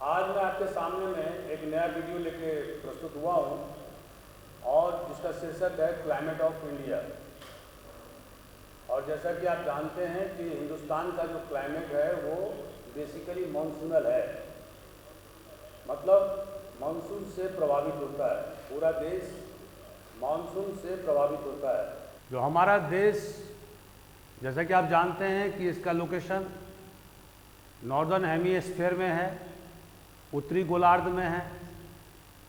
आज मैं आपके सामने में एक नया वीडियो लेके प्रस्तुत हुआ हूँ और जिसका शीर्षक है क्लाइमेट ऑफ इंडिया। और जैसा कि आप जानते हैं कि हिंदुस्तान का जो क्लाइमेट है वो बेसिकली मानसूनल है, मतलब मानसून से प्रभावित होता है। पूरा देश मानसून से प्रभावित होता है। जो हमारा देश, जैसा कि आप जानते हैं कि इसका लोकेशन नॉर्दर्न हेमिस्फीयर में है, उत्तरी गोलार्ध में है,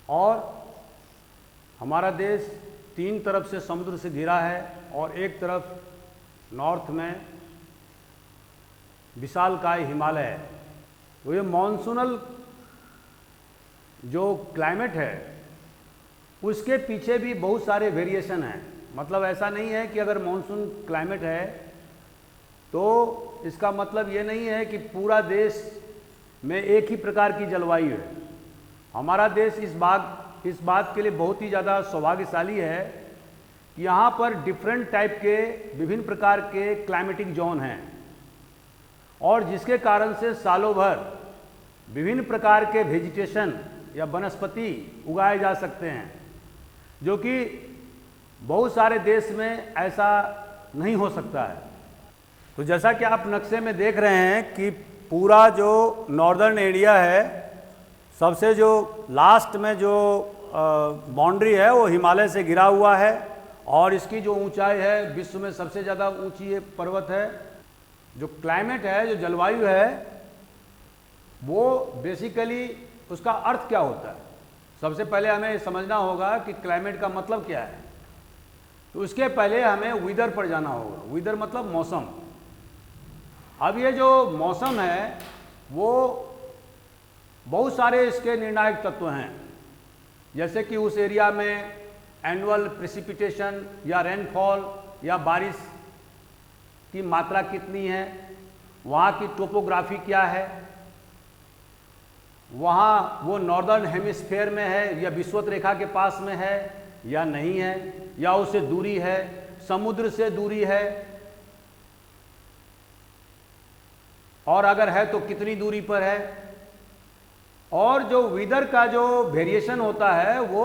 और हमारा देश तीन तरफ से समुद्र से घिरा है और एक तरफ नॉर्थ में विशालकाय हिमालय है। तो ये मॉनसूनल जो क्लाइमेट है उसके पीछे भी बहुत सारे वेरिएशन हैं। मतलब ऐसा नहीं है कि अगर मॉनसून क्लाइमेट है तो इसका मतलब ये नहीं है कि पूरा देश में एक ही प्रकार की जलवायु है। हमारा देश इस बात के लिए बहुत ही ज़्यादा सौभाग्यशाली है कि यहाँ पर डिफरेंट टाइप के विभिन्न प्रकार के क्लाइमेटिक जोन हैं, और जिसके कारण से सालों भर विभिन्न प्रकार के वेजिटेशन या वनस्पति उगाए जा सकते हैं, जो कि बहुत सारे देश में ऐसा नहीं हो सकता है। तो जैसा कि आप नक्शे में देख रहे हैं कि पूरा जो नॉर्दर्न एरिया है, सबसे जो लास्ट में जो बाउंड्री है वो हिमालय से घिरा हुआ है, और इसकी जो ऊंचाई है विश्व में सबसे ज़्यादा ऊंची ये पर्वत है। जो क्लाइमेट है, जो जलवायु है, वो बेसिकली उसका अर्थ क्या होता है। सबसे पहले हमें समझना होगा कि क्लाइमेट का मतलब क्या है। तो उसके पहले हमें वेदर पर जाना होगा। वेदर मतलब मौसम। अब ये जो मौसम है वो बहुत सारे इसके निर्णायक तत्व हैं, जैसे कि उस एरिया में एनुअल प्रेसिपिटेशन या रेनफॉल या बारिश की मात्रा कितनी है, वहाँ की टोपोग्राफी क्या है, वहाँ वो नॉर्दर्न हेमिस्फीयर में है या विषुवत रेखा के पास में है या नहीं है, या उससे दूरी है, समुद्र से दूरी है, और अगर है तो कितनी दूरी पर है। और जो वेदर का जो वेरिएशन होता है वो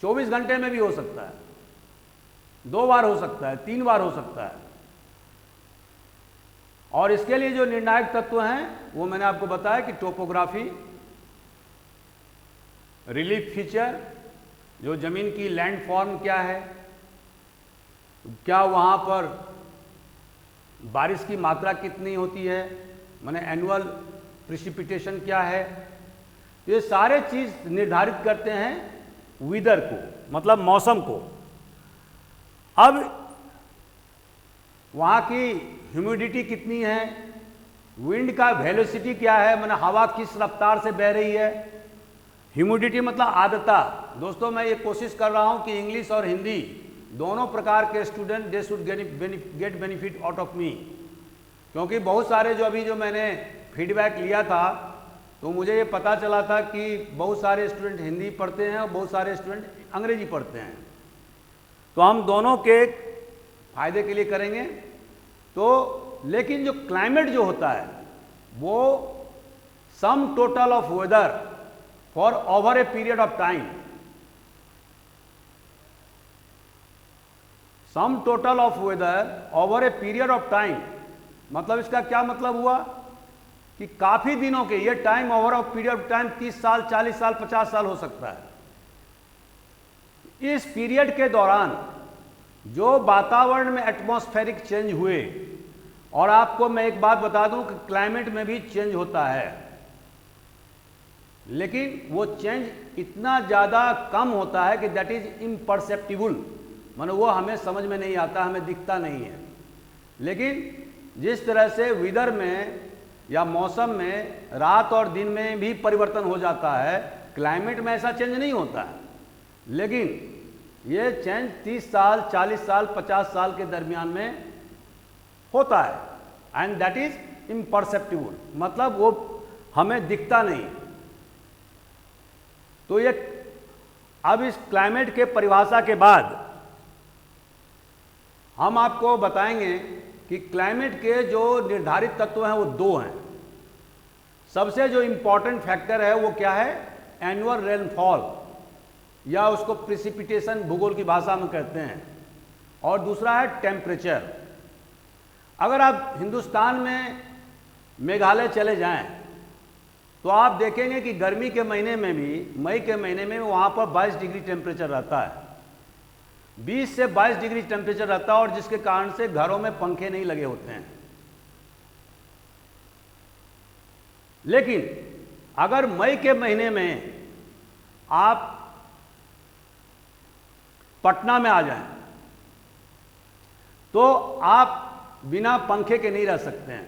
24 घंटे में भी हो सकता है, 2 बार हो सकता है, 3 बार हो सकता है। और इसके लिए जो निर्णायक तत्व हैं वो मैंने आपको बताया कि टोपोग्राफी, रिलीफ फीचर, जो जमीन की लैंड फॉर्म क्या है, क्या वहाँ पर बारिश की मात्रा कितनी होती है, माने एनुअल प्रेसिपिटेशन क्या है। ये सारे चीज़ निर्धारित करते हैं वेदर को, मतलब मौसम को। अब वहाँ की ह्यूमिडिटी कितनी है, विंड का वेलोसिटी क्या है, माने हवा किस रफ्तार से बह रही है। ह्यूमिडिटी मतलब आर्द्रता। दोस्तों, मैं ये कोशिश कर रहा हूँ कि इंग्लिश और हिंदी दोनों प्रकार के student they should get benefit out of me, क्योंकि बहुत सारे जो मैंने फीडबैक लिया था तो मुझे ये पता चला था कि बहुत सारे स्टूडेंट हिंदी पढ़ते हैं और बहुत सारे स्टूडेंट अंग्रेजी पढ़ते हैं। तो हम दोनों के फायदे के लिए करेंगे। तो लेकिन जो क्लाइमेट जो होता है वो sum total of weather for over a period of time, sum total of weather over a period of time. मतलब इसका क्या मतलब हुआ कि काफी दिनों के, ये time over of period of time 30 साल, 40 साल, 50 साल हो सकता है। इस पीरियड के दौरान जो वातावरण में एटमॉस्फेरिक चेंज हुए, और आपको मैं एक बात बता दूं कि क्लाइमेट में भी चेंज होता है, लेकिन वो चेंज इतना ज़्यादा कम होता है कि दैट इज इम्परसेप्टिबल, मानो वो हमें समझ में नहीं आता, हमें दिखता नहीं है। लेकिन जिस तरह से वेदर में या मौसम में रात और दिन में भी परिवर्तन हो जाता है, क्लाइमेट में ऐसा चेंज नहीं होता है। लेकिन ये चेंज 30 साल, 40 साल, 50 साल के दरमियान में होता है, एंड दैट इज इम्परसेप्टिबल, मतलब वो हमें दिखता नहीं। तो ये अब इस क्लाइमेट के परिभाषा के बाद हम आपको बताएंगे कि क्लाइमेट के जो निर्धारित तत्व हैं वो दो हैं। सबसे जो इम्पॉर्टेंट फैक्टर है वो क्या है? एनुअल रेनफॉल, या उसको प्रिसिपिटेशन भूगोल की भाषा में कहते हैं। और दूसरा है टेम्परेचर। अगर आप हिंदुस्तान में मेघालय चले जाएं तो आप देखेंगे कि गर्मी के महीने में भी, मई के महीने में वहाँ पर 22 डिग्री टेम्परेचर रहता है, 20 से 22 डिग्री टेम्परेचर रहता है, और जिसके कारण से घरों में पंखे नहीं लगे होते हैं। लेकिन अगर मई के महीने में आप पटना में आ जाएं तो आप बिना पंखे के नहीं रह सकते हैं।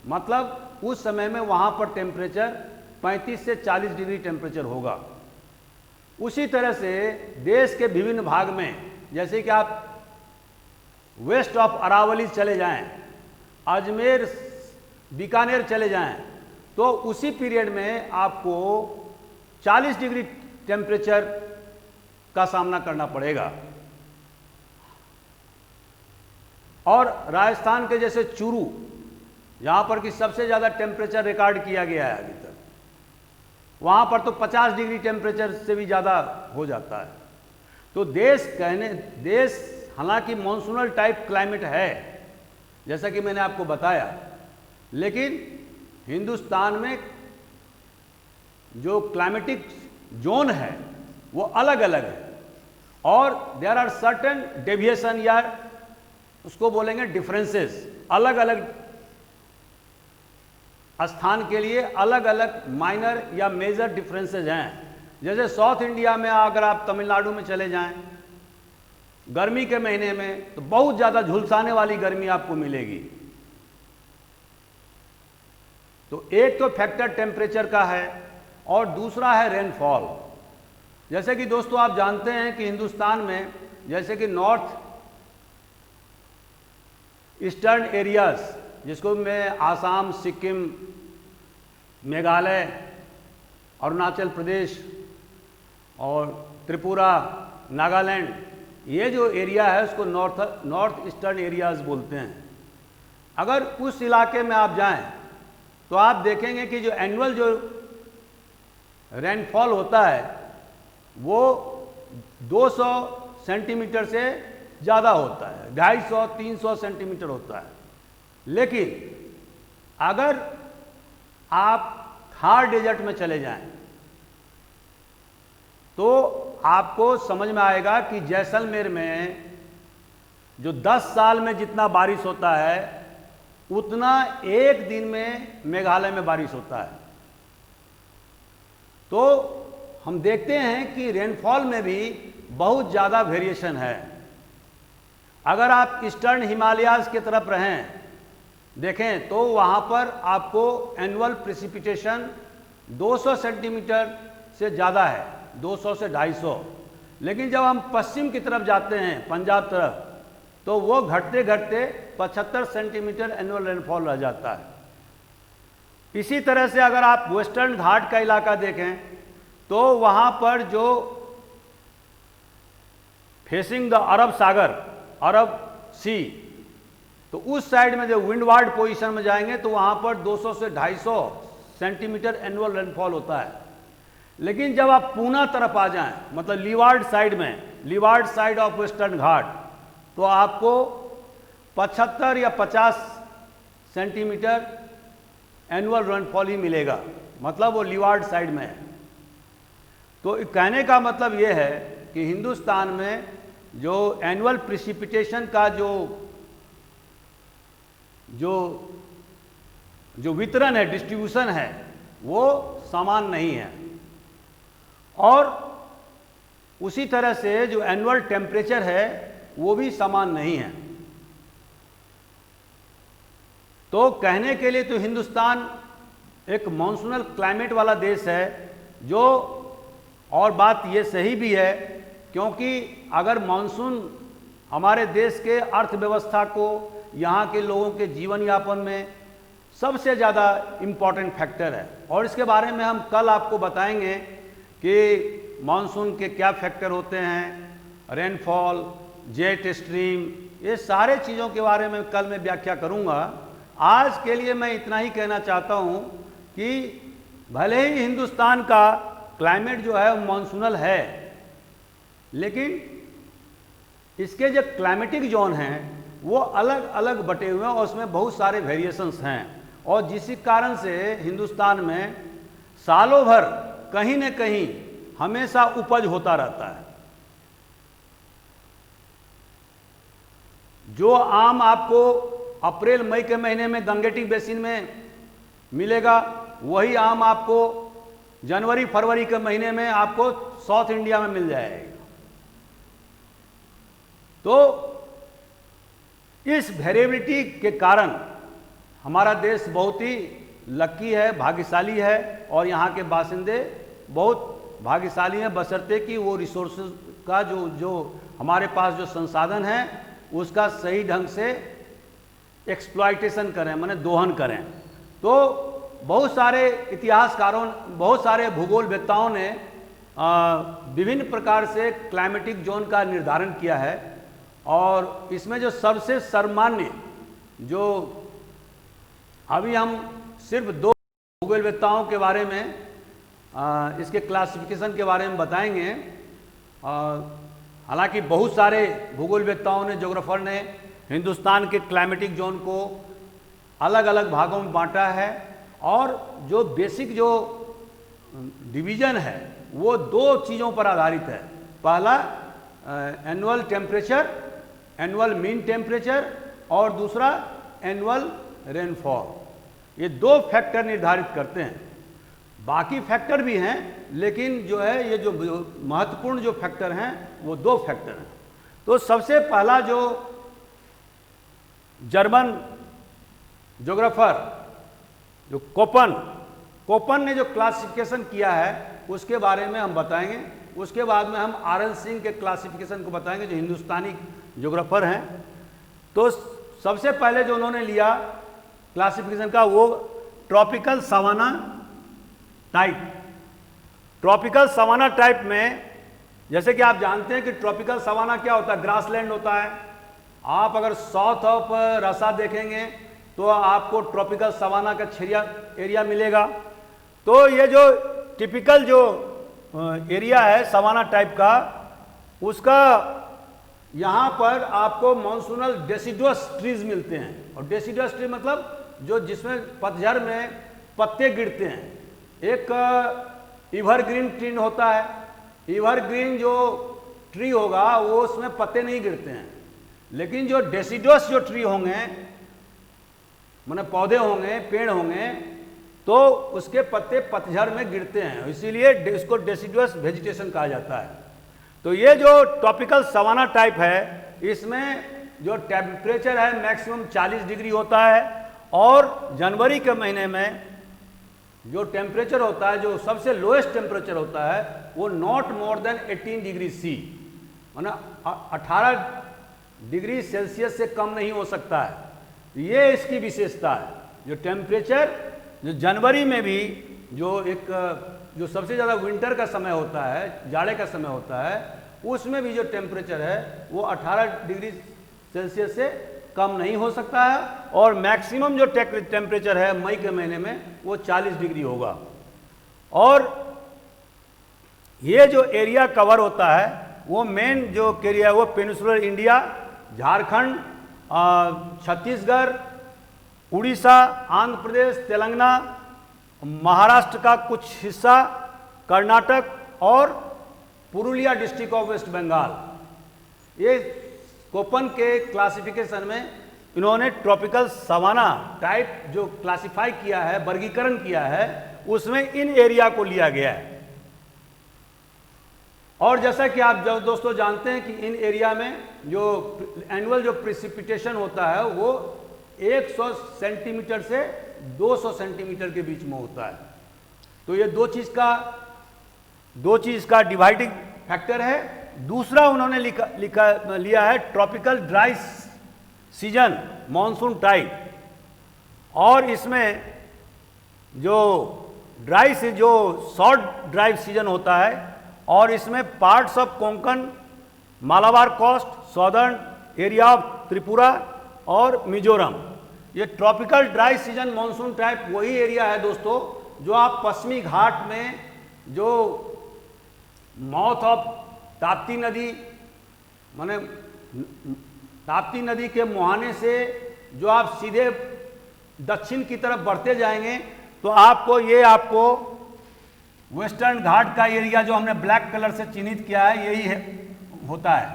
मतलब उस समय में वहां पर टेम्परेचर 35 से 40 डिग्री टेम्परेचर होगा। उसी तरह से देश के विभिन्न भाग में, जैसे कि आप वेस्ट ऑफ अरावली चले जाएं, अजमेर, बीकानेर चले जाएं, तो उसी पीरियड में आपको 40 डिग्री टेम्परेचर का सामना करना पड़ेगा। और राजस्थान के जैसे चूरू, जहाँ पर कि सबसे ज़्यादा टेम्परेचर रिकॉर्ड किया गया है अभी तक, वहाँ पर तो 50 डिग्री टेम्परेचर से भी ज़्यादा हो जाता है। तो देश हालांकि मॉनसूनल टाइप क्लाइमेट है, जैसा कि मैंने आपको बताया, लेकिन हिंदुस्तान में जो क्लाइमेटिक जोन है वो अलग अलग है, और देयर आर सर्टेन डेविएशन, या उसको बोलेंगे डिफरेंसेस। अलग अलग स्थान के लिए अलग अलग माइनर या मेजर डिफरेंसेस हैं। जैसे साउथ इंडिया में अगर आप तमिलनाडु में चले जाएं गर्मी के महीने में, तो बहुत ज़्यादा झुलसाने वाली गर्मी आपको मिलेगी। तो एक तो फैक्टर टेम्परेचर का है, और दूसरा है रेनफॉल। जैसे कि दोस्तों आप जानते हैं कि हिंदुस्तान में, जैसे कि नॉर्थ ईस्टर्न एरियाज, जिसको मैं आसाम, सिक्किम, मेघालय, अरुणाचल प्रदेश और त्रिपुरा, नागालैंड, ये जो एरिया है उसको नॉर्थ ईस्टर्न एरियाज बोलते हैं। अगर उस इलाके में आप जाएं तो आप देखेंगे कि जो एनुअल जो रेनफॉल होता है वो 200 सेंटीमीटर से ज़्यादा होता है, 250-300 सेंटीमीटर होता है। लेकिन अगर आप थार डेजर्ट में चले जाएं तो आपको समझ में आएगा कि जैसलमेर में जो 10 साल में जितना बारिश होता है उतना एक दिन में मेघालय में बारिश होता है। तो हम देखते हैं कि रेनफॉल में भी बहुत ज़्यादा वेरिएशन है। अगर आप ईस्टर्न हिमालयाज की तरफ रहें देखें तो वहाँ पर आपको एनुअल प्रेसिपिटेशन 200 सेंटीमीटर से ज़्यादा है, 200 से 250। लेकिन जब हम पश्चिम की तरफ जाते हैं, पंजाब तरफ, तो वो घटते घटते 75 सेंटीमीटर एनुअल रेनफॉल रह जाता है। इसी तरह से अगर आप वेस्टर्न घाट का इलाका देखें तो वहाँ पर जो फेसिंग द अरब सागर, अरब सी, तो उस साइड में जो विंडवार्ड पोजीशन में जाएंगे तो वहाँ पर 200 से 250 सेंटीमीटर एनुअल रेनफॉल होता है। लेकिन जब आप पूना तरफ आ जाएं, मतलब लीवार्ड साइड में, लीवार्ड साइड ऑफ वेस्टर्न घाट, तो आपको 75 या 50 सेंटीमीटर एनुअल रेनफॉल ही मिलेगा, मतलब वो लीवार्ड साइड में है। तो कहने का मतलब ये है कि हिंदुस्तान में जो एनुअल प्रेसिपिटेशन का जो वितरण है, डिस्ट्रीब्यूशन है, वो समान नहीं है। और उसी तरह से जो एनुअल टेम्परेचर है वो भी समान नहीं है। तो कहने के लिए तो हिंदुस्तान एक मॉनसूनल क्लाइमेट वाला देश है जो, और बात ये सही भी है, क्योंकि अगर मॉनसून हमारे देश के अर्थव्यवस्था को, यहाँ के लोगों के जीवन यापन में सबसे ज़्यादा इम्पॉर्टेंट फैक्टर है। और इसके बारे में हम कल आपको बताएंगे कि मॉनसून के क्या फैक्टर होते हैं, रेनफॉल, जेट स्ट्रीम, ये सारे चीज़ों के बारे में कल मैं व्याख्या करूँगा। आज के लिए मैं इतना ही कहना चाहता हूँ कि भले ही हिंदुस्तान का क्लाइमेट जो है मॉनसूनल है, लेकिन इसके जो क्लाइमेटिक जोन हैं वो अलग अलग बटे हुए हैं और उसमें बहुत सारे वेरिएशंस हैं, और जिस कारण से हिंदुस्तान में सालों भर कहीं न कहीं हमेशा उपज होता रहता है। जो आम आपको अप्रैल मई के महीने में गंगेटिक बेसिन में मिलेगा, वही आम आपको जनवरी फरवरी के महीने में आपको साउथ इंडिया में मिल जाएगा। तो इस वेरिएबिलिटी के कारण हमारा देश बहुत ही लकी है, भाग्यशाली है, और यहाँ के बासिंदे बहुत भाग्यशाली हैं, बशर्ते कि वो रिसोर्सेज का जो हमारे पास जो संसाधन है उसका सही ढंग से एक्सप्लॉयटेशन करें, माने दोहन करें। तो बहुत सारे इतिहासकारों, बहुत सारे भूगोलवेत्ताओं ने विभिन्न प्रकार से क्लाइमेटिक जोन का निर्धारण किया है, और इसमें जो सबसे सर्वमान्य, जो अभी हम सिर्फ 2 भूगोलवेत्ताओं के बारे में इसके क्लासिफिकेशन के बारे में बताएंगे। हालांकि बहुत सारे भूगोलवेत्ताओं ने, ज्योग्राफर ने हिंदुस्तान के क्लाइमेटिक जोन को अलग अलग भागों में बांटा है, और जो बेसिक जो डिवीजन है वो 2 चीज़ों पर आधारित है। पहला annual temperature, annual mean temperature, और दूसरा एनुअल रेनफॉल। ये 2 फैक्टर निर्धारित करते हैं। बाकी फैक्टर भी हैं, लेकिन जो है ये जो महत्वपूर्ण जो फैक्टर हैं वो 2 फैक्टर हैं। तो सबसे पहला जो जर्मन ज्योग्राफर जो कोपन ने जो क्लासिफिकेशन किया है उसके बारे में हम बताएंगे। उसके बाद में हम आर.एल. सिंह के क्लासिफिकेशन को बताएंगे, जो हिंदुस्तानी ज्योग्राफर हैं। तो सबसे पहले जो उन्होंने लिया क्लासिफिकेशन का, वो tropical savanna type. Tropical savanna type में, जैसे कि आप जानते हैं कि ट्रॉपिकल सवाना क्या होता है, ग्रासलैंड होता है। आप अगर साउथ ऑफ रसा देखेंगे तो आपको ट्रॉपिकल सवाना का एरिया मिलेगा। तो ये जो टिपिकल जो एरिया है सवाना टाइप का, उसका यहाँ पर आपको मॉनसूनल डेसिडुअस ट्रीज मिलते हैं। और डेसिडुअस ट्री मतलब जो जिसमें पतझड़ में पत्ते गिरते हैं। एक एवरग्रीन ट्री होता है, एवरग्रीन जो ट्री होगा वो उसमें पत्ते नहीं गिरते हैं, लेकिन जो डेसिडुअस जो ट्री होंगे, माने पौधे होंगे, पेड़ होंगे, तो उसके पत्ते पतझड़ में गिरते हैं, इसीलिए इसको डेसिडुअस वेजिटेशन कहा जाता है। तो ये जो ट्रॉपिकल सवाना टाइप है, इसमें जो टेम्परेचर है मैक्सिमम 40 डिग्री होता है, और जनवरी के महीने में जो टेम्परेचर होता है, जो सबसे लोएस्ट टेम्परेचर होता है, वो not more than 18 degree C, माना 18 डिग्री सेल्सियस से कम नहीं हो सकता है। ये इसकी विशेषता है। जो टेम्परेचर जो जनवरी में भी जो सबसे ज़्यादा विंटर का समय होता है, जाड़े का समय होता है, उसमें भी जो टेम्परेचर है वो 18 डिग्री सेल्सियस से कम नहीं हो सकता है, और मैक्सिमम जो टेम्परेचर है मई के महीने में वो 40 डिग्री होगा। और ये जो एरिया कवर होता है वो मेन जो एरिया है वो पेनिनसुलर इंडिया, झारखंड, छत्तीसगढ़, उड़ीसा, आंध्र प्रदेश, तेलंगाना, महाराष्ट्र का कुछ हिस्सा, कर्नाटक और पुरुलिया डिस्ट्रिक्ट ऑफ वेस्ट बंगाल। ये कोपन के क्लासिफिकेशन में इन्होंने ट्रॉपिकल सवाना टाइप जो क्लासिफाई किया है, वर्गीकरण किया है, उसमें इन एरिया को लिया गया है। और जैसा कि आप दोस्तों जानते हैं कि इन एरिया में जो एनुअल जो प्रेसिपिटेशन होता है वो 100 सेंटीमीटर से 200 सेंटीमीटर के बीच में होता है। तो ये दो चीज का डिवाइडिंग फैक्टर है। दूसरा उन्होंने लिया है tropical dry season monsoon type, और इसमें जो शॉर्ट ड्राई सीजन होता है, और इसमें parts of Konkan, Malabar coast, southern area of Tripura और मिजोरम। ये tropical dry season monsoon type वही एरिया है दोस्तों जो आप पश्चिमी घाट में जो माउथ ऑफ ताप्ती नदी माने ताप्ती नदी के मुहाने से जो आप सीधे दक्षिण की तरफ बढ़ते जाएंगे तो आपको वेस्टर्न घाट का एरिया जो हमने ब्लैक कलर से चिन्हित किया है यही होता है।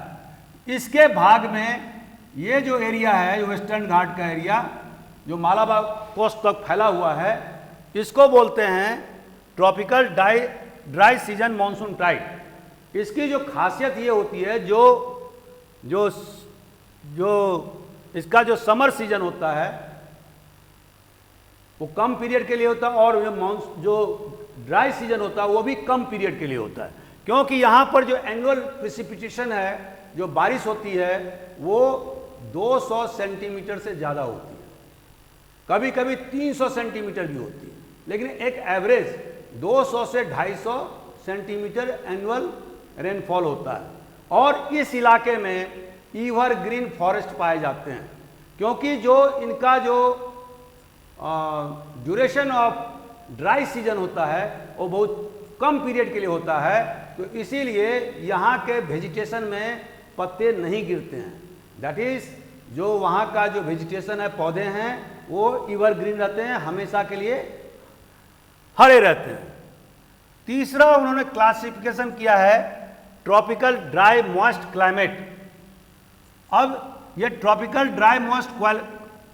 इसके भाग में ये जो एरिया है वेस्टर्न घाट का एरिया जो मालाबार कोस्ट तक फैला हुआ है, इसको बोलते हैं tropical dry season monsoon tide. इसकी जो खासियत ये होती है जो इसका जो समर सीजन होता है वो कम पीरियड के लिए होता है और जो ड्राई सीजन होता है वो भी कम पीरियड के लिए होता है, क्योंकि यहाँ पर जो एनुअल प्रिसिपिटेशन है, जो बारिश होती है वो 200 सेंटीमीटर से ज़्यादा होती है, कभी कभी 300 सेंटीमीटर भी होती है, लेकिन एक एवरेज 200 से 250 सेंटीमीटर एनुअल रेनफॉल होता है। और इस इलाके में एवरग्रीन फॉरेस्ट पाए जाते हैं, क्योंकि जो इनका जो ड्यूरेशन ऑफ ड्राई सीजन होता है वो बहुत कम पीरियड के लिए होता है, तो इसीलिए यहाँ के वेजिटेशन में पत्ते नहीं गिरते हैं। दैट इज जो वहाँ का जो वेजिटेशन है, पौधे हैं, वो एवरग्रीन रहते हैं, हमेशा के लिए हरे रहते हैं। तीसरा उन्होंने क्लासिफिकेशन किया है ट्रॉपिकल ड्राई मॉइस्ट क्लाइमेट। अब ये ट्रॉपिकल ड्राई मॉइस्ट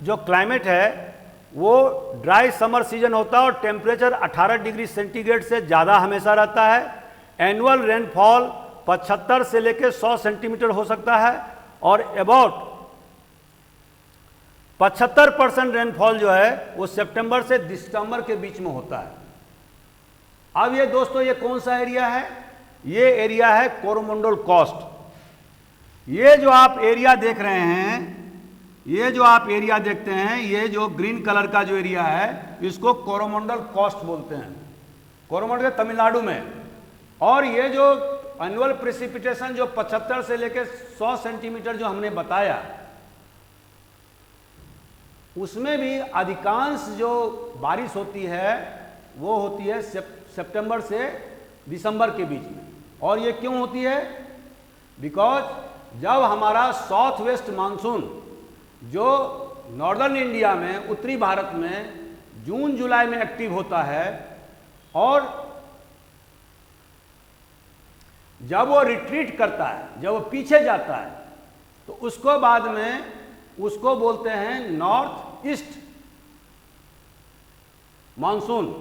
जो क्लाइमेट है वो ड्राई समर सीजन होता है और टेम्परेचर 18 डिग्री सेंटीग्रेड से ज़्यादा हमेशा रहता है। एनुअल रेनफॉल 75 से लेकर 100 सेंटीमीटर हो सकता है और अबाउट 75% रेनफॉल जो है वो सितंबर से दिसंबर के बीच में होता है। अब ये दोस्तों ये कौन सा एरिया है? ये एरिया है कोरोमंडल कोस्ट। ये जो आप एरिया देख रहे हैं, ये जो आप एरिया देखते हैं, ये जो ग्रीन कलर का जो एरिया है इसको कोरोमंडल कोस्ट बोलते हैं, कोरोमंडल तमिलनाडु में। और ये जो एनुअल प्रेसिपिटेशन जो 75 से लेकर 100 सेंटीमीटर जो हमने बताया, उसमें भी अधिकांश जो बारिश होती है वो होती है सितंबर से दिसंबर के बीच में। और ये क्यों होती है? बिकॉज जब हमारा साउथ वेस्ट मानसून जो नॉर्दर्न इंडिया में, उत्तरी भारत में जून जुलाई में एक्टिव होता है और जब वो रिट्रीट करता है, जब वो पीछे जाता है, तो उसको बाद में उसको बोलते हैं नॉर्थ ईस्ट मानसून।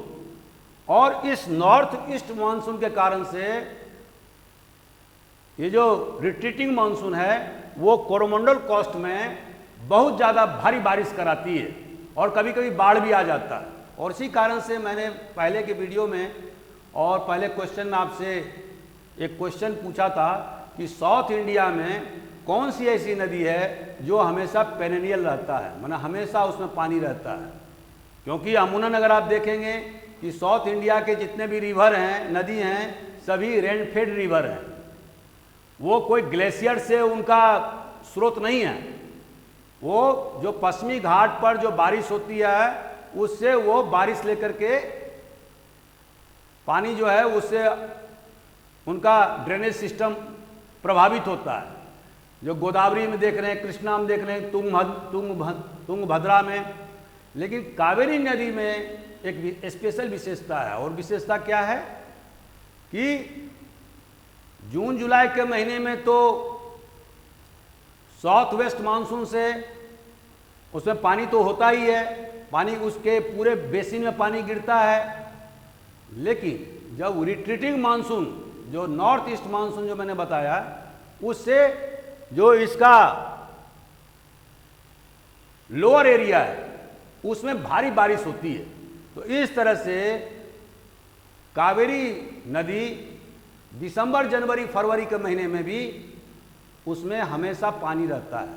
और इस नॉर्थ ईस्ट मानसून के कारण से ये जो रिट्रीटिंग मानसून है वो कोरोमंडल कोस्ट में बहुत ज़्यादा भारी बारिश कराती है और कभी कभी बाढ़ भी आ जाता है। और इसी कारण से मैंने पहले के वीडियो में और पहले क्वेश्चन में आपसे एक क्वेश्चन पूछा था कि साउथ इंडिया में कौन सी ऐसी नदी है जो हमेशा पेरेनियल रहता है, माना हमेशा उसमें पानी रहता है। क्योंकि अमूमन अगर आप देखेंगे कि साउथ इंडिया के जितने भी रिवर हैं, नदी हैं, सभी रेनफेड रिवर हैं, वो कोई ग्लेशियर से उनका स्रोत नहीं है। वो जो पश्चिमी घाट पर जो बारिश होती है उससे वो बारिश लेकर के पानी जो है उससे उनका ड्रेनेज सिस्टम प्रभावित होता है। जो गोदावरी में देख रहे हैं, कृष्णा में देख रहे हैं, तुंगभद्रा में। लेकिन कावेरी नदी में एक स्पेशल विशेषता है, और विशेषता क्या है कि जून जुलाई के महीने में तो साउथ वेस्ट मानसून से उसमें पानी तो होता ही है, पानी उसके पूरे बेसिन में पानी गिरता है। लेकिन जब रिट्रीटिंग मानसून जो नॉर्थ ईस्ट मानसून जो मैंने बताया, उससे जो इसका लोअर एरिया है उसमें भारी बारिश होती है। तो इस तरह से कावेरी नदी दिसंबर जनवरी फरवरी के महीने में भी उसमें हमेशा पानी रहता है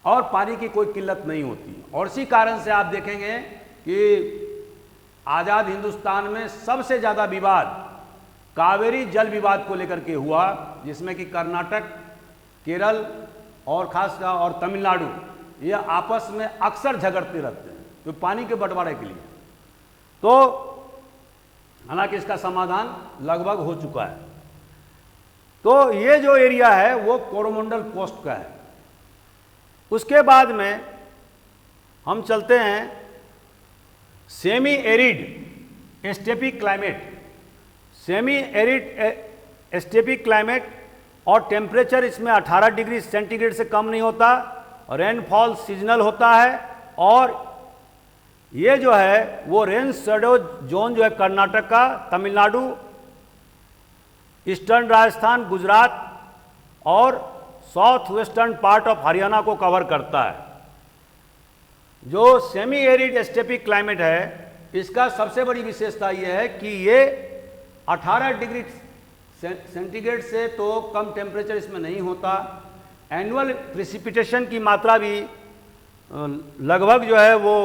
और पानी की कोई किल्लत नहीं होती। और इसी कारण से आप देखेंगे कि आज़ाद हिंदुस्तान में सबसे ज़्यादा विवाद कावेरी जल विवाद को लेकर के हुआ, जिसमें कि कर्नाटक, केरल और खासकर और तमिलनाडु ये आपस में अक्सर झगड़ते रहते हैं तो पानी के बंटवारे के लिए। तो हालांकि इसका समाधान लगभग हो चुका है। तो ये जो एरिया है वो कोरोमंडल कोस्ट का है। उसके बाद में हम चलते हैं semi arid steppe climate. Semi arid steppe climate और टेम्परेचर इसमें 18 डिग्री सेंटीग्रेड से कम नहीं होता, रेनफॉल सीजनल होता है, और ये जो है वो रेन शेडो जोन जो है कर्नाटक का, तमिलनाडु, ईस्टर्न राजस्थान, गुजरात और south western part of Haryana को कवर करता है। जो सेमी एरिड स्टेपी क्लाइमेट है, इसका सबसे बड़ी विशेषता यह है कि ये 18 डिग्री सेंटीग्रेड से तो कम टेम्परेचर इसमें नहीं होता। एनुअल प्रेसिपिटेशन की मात्रा भी लगभग जो है वो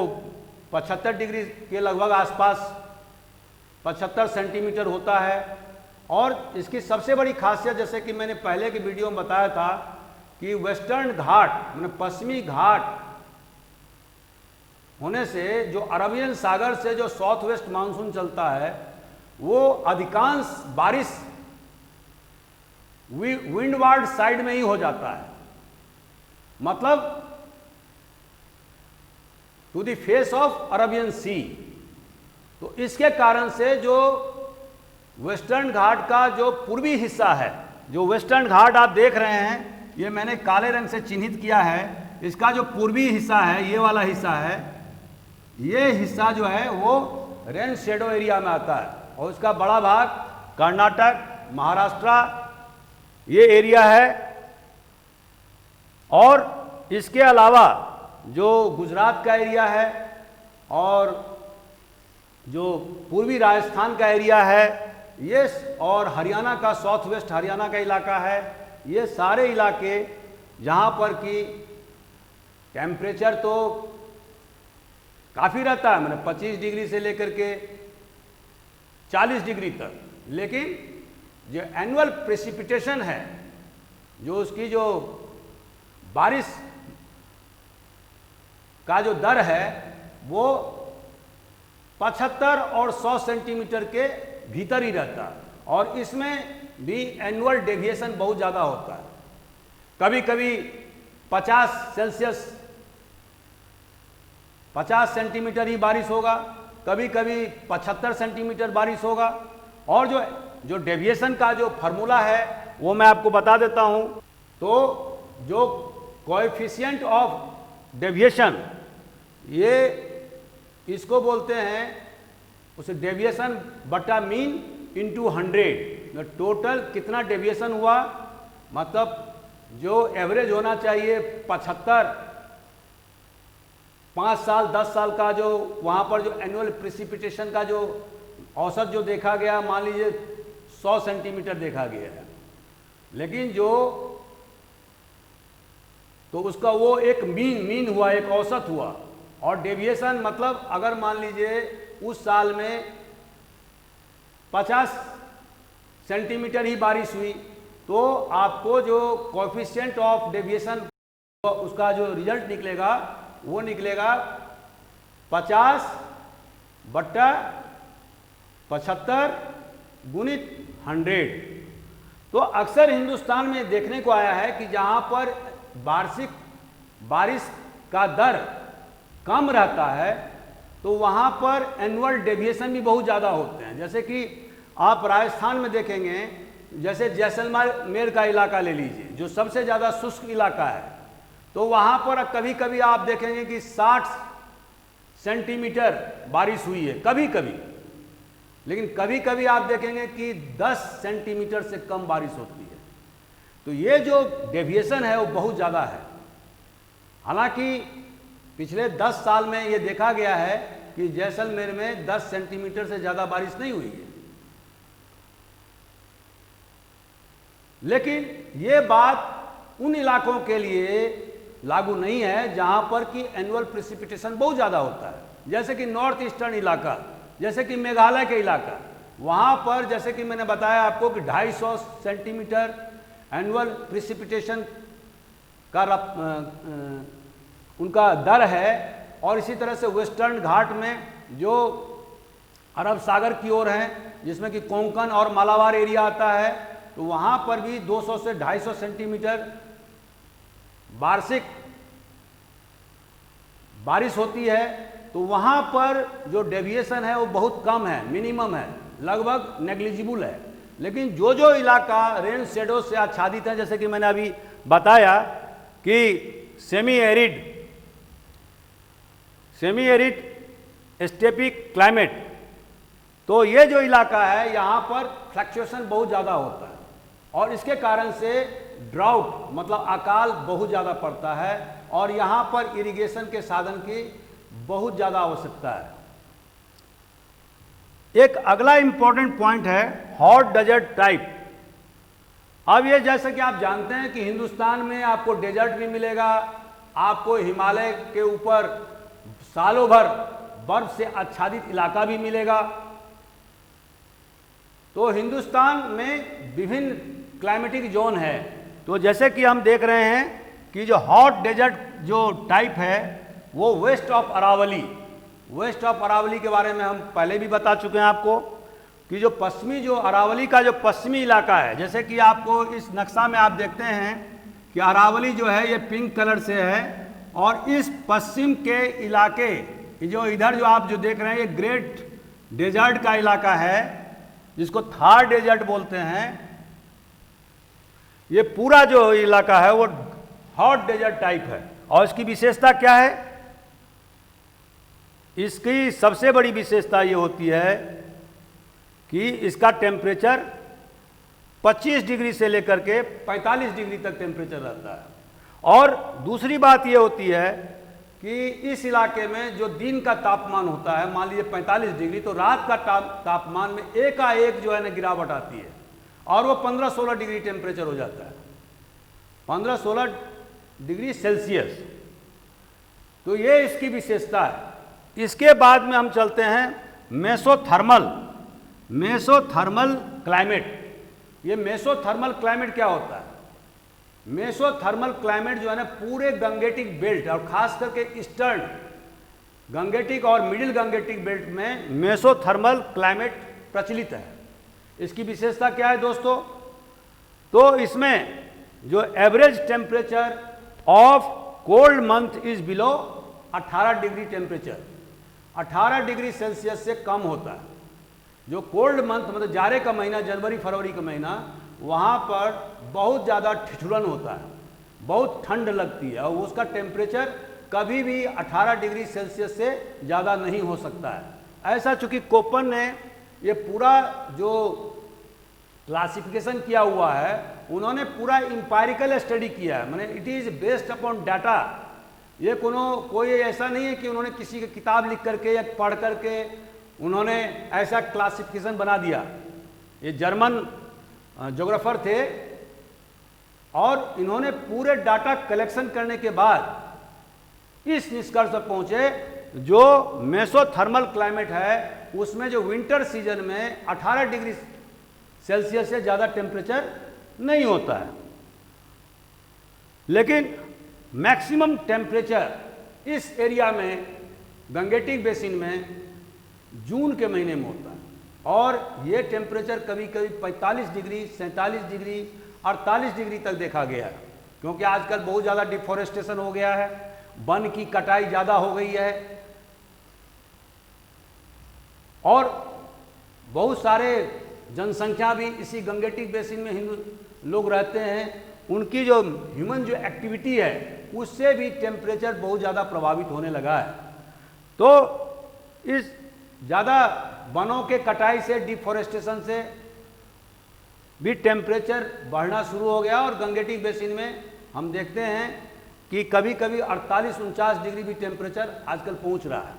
75 डिग्री के लगभग आसपास 75 सेंटीमीटर होता है। और इसकी सबसे बड़ी खासियत, जैसे कि मैंने पहले की वीडियो में बताया था, कि वेस्टर्न घाट माने पश्चिमी घाट होने से जो अरबियन सागर से जो साउथ वेस्ट मानसून चलता है, वो अधिकांश बारिश विंडवार्ड साइड में ही हो जाता है, मतलब to the face of Arabian Sea. तो इसके कारण से जो वेस्टर्न घाट का जो पूर्वी हिस्सा है, जो वेस्टर्न घाट आप देख रहे हैं, ये मैंने काले रंग से चिन्हित किया है, इसका जो पूर्वी हिस्सा है, ये वाला हिस्सा है, ये हिस्सा जो है वो रेन शेडो एरिया में आता है, और उसका बड़ा भाग कर्नाटक, महाराष्ट्र ये एरिया है। और इसके अलावा जो गुजरात का एरिया है और जो पूर्वी राजस्थान का एरिया है ये, और हरियाणा का साउथ वेस्ट हरियाणा का इलाका है, ये सारे इलाके जहाँ पर कि टेम्परेचर तो काफ़ी रहता है, मैंने 25 डिग्री से लेकर के 40 डिग्री तक, लेकिन जो एनुअल प्रेसिपिटेशन है, जो उसकी जो बारिश का जो दर है वो 75 और 100 सेंटीमीटर के भीतर ही रहता है, और इसमें भी एनुअल डेविएशन बहुत ज़्यादा होता है। कभी कभी 50 सेंटीमीटर ही बारिश होगा, कभी कभी 75 सेंटीमीटर बारिश होगा। और जो डेविएशन का जो फार्मूला है वो मैं आपको बता देता हूँ। तो जो कोएफिशिएंट ऑफ डेविएशन, ये इसको बोलते हैं उसे डेविएशन बटा मीन इंटू 100। टोटल कितना डेविएशन हुआ, मतलब जो एवरेज होना चाहिए 75, 5 साल 10 साल का जो वहाँ पर जो एनुअल प्रेसिपिटेशन का जो औसत जो देखा गया, मान लीजिए 100 सेंटीमीटर देखा गया है, लेकिन जो तो उसका वो एक मीन हुआ, एक औसत हुआ। और डेविएशन मतलब अगर मान लीजिए उस साल में 50 सेंटीमीटर ही बारिश हुई, तो आपको जो कोएफिशिएंट ऑफ डेविएशन उसका जो रिजल्ट निकलेगा वो निकलेगा 50 बट्टा 75 गुणित 100। तो अक्सर हिंदुस्तान में देखने को आया है कि जहाँ पर वार्षिक बारिश का दर कम रहता है तो वहाँ पर एनुअल डेविएशन भी बहुत ज़्यादा होते हैं। जैसे कि आप राजस्थान में देखेंगे, जैसे जैसलमेर का इलाका ले लीजिए, जो सबसे ज़्यादा शुष्क इलाका है, तो वहाँ पर कभी कभी आप देखेंगे कि 60 सेंटीमीटर बारिश हुई है कभी कभी, लेकिन कभी कभी आप देखेंगे कि 10 सेंटीमीटर से कम बारिश होती है। तो ये जो डेविएशन है वो बहुत ज़्यादा है। हालांकि पिछले 10 साल में ये देखा गया है कि जैसलमेर में 10 सेंटीमीटर से ज़्यादा बारिश नहीं हुई है। लेकिन ये बात उन इलाकों के लिए लागू नहीं है जहां पर कि एनुअल प्रेसिपिटेशन बहुत ज़्यादा होता है। जैसे कि नॉर्थ ईस्टर्न इलाका, जैसे कि मेघालय के इलाका, वहाँ पर जैसे कि मैंने बताया आपको कि 250 सेंटीमीटर एनुअल प्रेसिपिटेशन का उनका दर है। और इसी तरह से वेस्टर्न घाट में जो अरब सागर की ओर हैं, जिसमें कि कोंकण और मालाबार एरिया आता है, तो वहाँ पर भी 200 से 250 सेंटीमीटर वार्षिक बारिश होती है। तो वहाँ पर जो डेविएशन है वो बहुत कम है, मिनिमम है, लगभग नेग्लिजिबल है। लेकिन जो जो इलाका रेन शेडो से आच्छादित है, जैसे कि मैंने अभी बताया कि सेमी एरिड स्टेपिक क्लाइमेट, तो ये जो इलाका है यहाँ पर फ्लक्चुएशन बहुत ज़्यादा होता है और इसके कारण से ड्राउट मतलब अकाल बहुत ज़्यादा पड़ता है और यहाँ पर इरिगेशन के साधन की बहुत ज़्यादा आवश्यकता है। एक अगला इंपॉर्टेंट पॉइंट है हॉट डेजर्ट टाइप। अब ये जैसे कि आप जानते हैं कि हिंदुस्तान में आपको डेजर्ट भी मिलेगा, आपको हिमालय के ऊपर सालों भर बर्फ से आच्छादित इलाका भी मिलेगा। तो हिंदुस्तान में विभिन्न क्लाइमेटिक जोन है। तो जैसे कि हम देख रहे हैं कि जो हॉट डेजर्ट जो टाइप है वो वेस्ट ऑफ अरावली के बारे में हम पहले भी बता चुके हैं आपको कि जो अरावली का जो पश्चिमी इलाका है, जैसे कि आपको इस नक्शा में आप देखते हैं कि अरावली जो है ये पिंक कलर से है और इस पश्चिम के इलाके जो इधर जो आप जो देख रहे हैं ये ग्रेट डेजर्ट का इलाका है, जिसको थार डेजर्ट बोलते हैं। ये पूरा जो इलाका है वो हॉट डेजर्ट टाइप है और इसकी विशेषता क्या है? इसकी सबसे बड़ी विशेषता ये होती है कि इसका टेम्परेचर 25 डिग्री से लेकर के 45 डिग्री तक टेम्परेचर रहता है। और दूसरी बात ये होती है कि इस इलाके में जो दिन का तापमान होता है, मान लीजिए 45 डिग्री, तो रात का तापमान में एकाएक जो है ना गिरावट आती है और वो 15-16 डिग्री टेम्परेचर हो जाता है, 15-16 डिग्री सेल्सियस। तो ये इसकी विशेषता है। इसके बाद में हम चलते हैं मेसोथर्मल क्लाइमेट। ये मेसोथर्मल क्लाइमेट क्या होता है? मेसोथर्मल क्लाइमेट जो है ना पूरे गंगेटिक बेल्ट और खास करके ईस्टर्न गंगेटिक और मिडिल गंगेटिक बेल्ट में मेसोथर्मल क्लाइमेट प्रचलित है। इसकी विशेषता क्या है दोस्तों? तो इसमें जो average temperature of cold month is below 18 degree temperature, 18 degree Celsius से कम होता है। जो कोल्ड मंथ मतलब जाड़े का महीना, जनवरी फरवरी का महीना, वहाँ पर बहुत ज़्यादा ठिठुरन होता है, बहुत ठंड लगती है और उसका टेम्परेचर कभी भी 18 डिग्री सेल्सियस से ज़्यादा नहीं हो सकता है। ऐसा चूँकि कोपन ने ये पूरा जो क्लासिफिकेशन किया हुआ है, उन्होंने पूरा इंपायरिकल स्टडी किया है, माने it is based upon data. ये कोई ऐसा नहीं है कि उन्होंने किसी की किताब लिख करके या पढ़ करके उन्होंने ऐसा क्लासिफिकेशन बना दिया। ये जर्मन ज्योग्राफर थे और इन्होंने पूरे डाटा कलेक्शन करने के बाद इस निष्कर्ष पर पहुंचे जो मेसोथर्मल क्लाइमेट है उसमें जो विंटर सीजन में 18 डिग्री सेल्सियस से ज़्यादा टेम्परेचर नहीं होता है, लेकिन मैक्सिमम टेम्परेचर इस एरिया में गंगेटिक बेसिन में जून के महीने में होता है और ये टेम्परेचर कभी कभी 45 डिग्री, 47 डिग्री, 48 डिग्री तक देखा गया है। क्योंकि आजकल बहुत ज़्यादा डिफॉरेस्टेशन हो गया है, वन की कटाई ज़्यादा हो गई है और बहुत सारे जनसंख्या भी इसी गंगेटिक बेसिन में हिंदू लोग रहते हैं। उनकी जो ह्यूमन जो एक्टिविटी है उससे भी टेम्परेचर बहुत ज़्यादा प्रभावित होने लगा है। तो इस ज़्यादा वनों के कटाई से, डिफॉरेस्टेशन से भी टेम्परेचर बढ़ना शुरू हो गया और गंगेटिक बेसिन में हम देखते हैं कि कभी कभी 48-49 डिग्री भी टेम्परेचर आजकल पहुंच रहा है।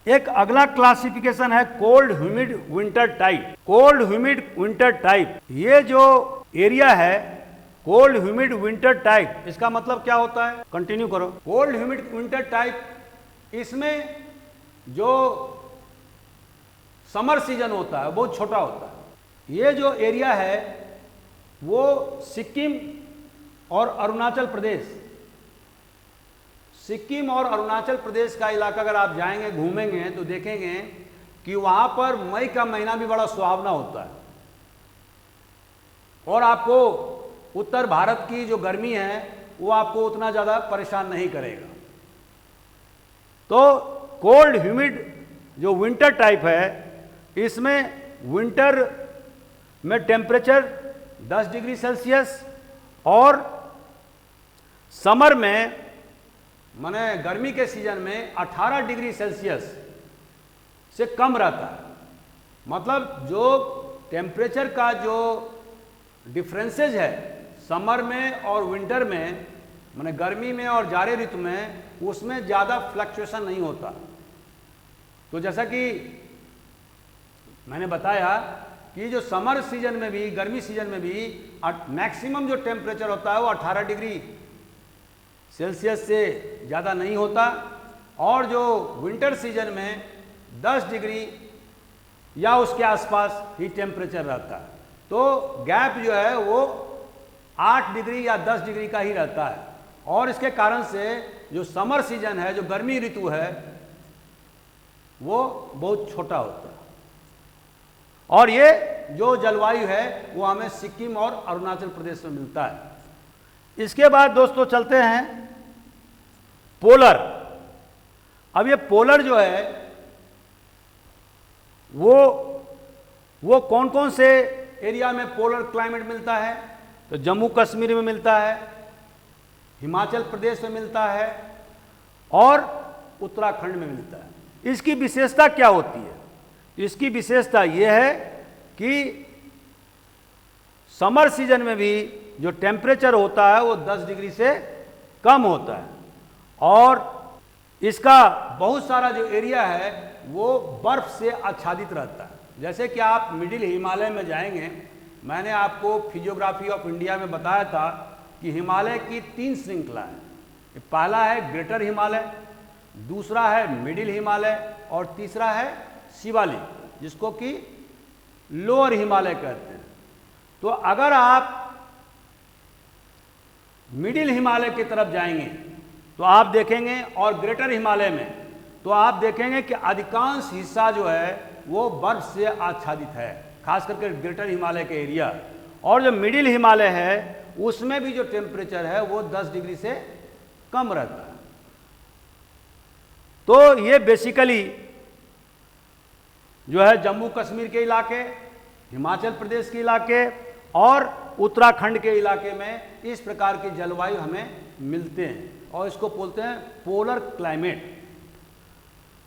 एक अगला क्लासिफिकेशन है cold humid winter type. Cold humid winter type, ये जो एरिया है कोल्ड ह्यूमिड विंटर टाइप, इसका मतलब क्या होता है? कंटिन्यू करो। कोल्ड ह्यूमिड विंटर टाइप, इसमें जो समर सीजन होता है बहुत छोटा होता है। ये जो एरिया है वो सिक्किम और अरुणाचल प्रदेश, सिक्किम और अरुणाचल प्रदेश का इलाका अगर आप जाएंगे, घूमेंगे तो देखेंगे कि वहां पर मई का महीना भी बड़ा सुहावना होता है और आपको उत्तर भारत की जो गर्मी है वो आपको उतना ज़्यादा परेशान नहीं करेगा। तो कोल्ड ह्यूमिड जो विंटर टाइप है, इसमें विंटर में टेम्परेचर 10 डिग्री सेल्सियस और समर में माने गर्मी के सीजन में 18 डिग्री सेल्सियस से कम रहता है। मतलब जो टेम्परेचर का जो डिफरेंसेज है समर में और विंटर में, माने गर्मी में और जाड़े ऋतु में, उसमें ज़्यादा फ्लक्चुएशन नहीं होता। तो जैसा कि मैंने बताया कि जो समर सीजन में भी, गर्मी सीजन में भी मैक्सिमम जो टेम्परेचर होता है वो 18 डिग्री सेल्सियस से ज़्यादा नहीं होता और जो विंटर सीजन में 10 डिग्री या उसके आसपास ही टेम्परेचर रहता है। तो गैप जो है वो 8 डिग्री या 10 डिग्री का ही रहता है और इसके कारण से जो समर सीजन है, जो गर्मी ऋतु है, वो बहुत छोटा होता है। और ये जो जलवायु है वो हमें सिक्किम और अरुणाचल प्रदेश में मिलता है। इसके बाद दोस्तों चलते हैं पोलर। अब ये पोलर जो है वो कौन कौन से एरिया में पोलर क्लाइमेट मिलता है? तो जम्मू कश्मीर में मिलता है, हिमाचल प्रदेश में मिलता है और उत्तराखंड में मिलता है। इसकी विशेषता क्या होती है? इसकी विशेषता यह है कि समर सीजन में भी जो टेम्परेचर होता है वो 10 डिग्री से कम होता है और इसका बहुत सारा जो एरिया है वो बर्फ से आच्छादित रहता है। जैसे कि आप मिडिल हिमालय में जाएंगे, मैंने आपको फिजियोग्राफी ऑफ इंडिया में बताया था कि हिमालय की 3 श्रृंखला है। पहला है ग्रेटर हिमालय, दूसरा है मिडिल हिमालय और तीसरा है शिवालिक, जिसको कि लोअर हिमालय कहते हैं। तो अगर आप मिडिल हिमालय की तरफ जाएंगे तो आप देखेंगे और ग्रेटर हिमालय में तो आप देखेंगे कि अधिकांश हिस्सा जो है वो बर्फ से आच्छादित है, खास करके ग्रेटर हिमालय के एरिया। और जो मिडिल हिमालय है उसमें भी जो टेम्परेचर है वो 10 डिग्री से कम रहता है। तो ये बेसिकली जो है जम्मू कश्मीर के इलाके, हिमाचल प्रदेश के इलाके और उत्तराखंड के इलाके में इस प्रकार की जलवायु हमें मिलते हैं और इसको बोलते हैं पोलर क्लाइमेट।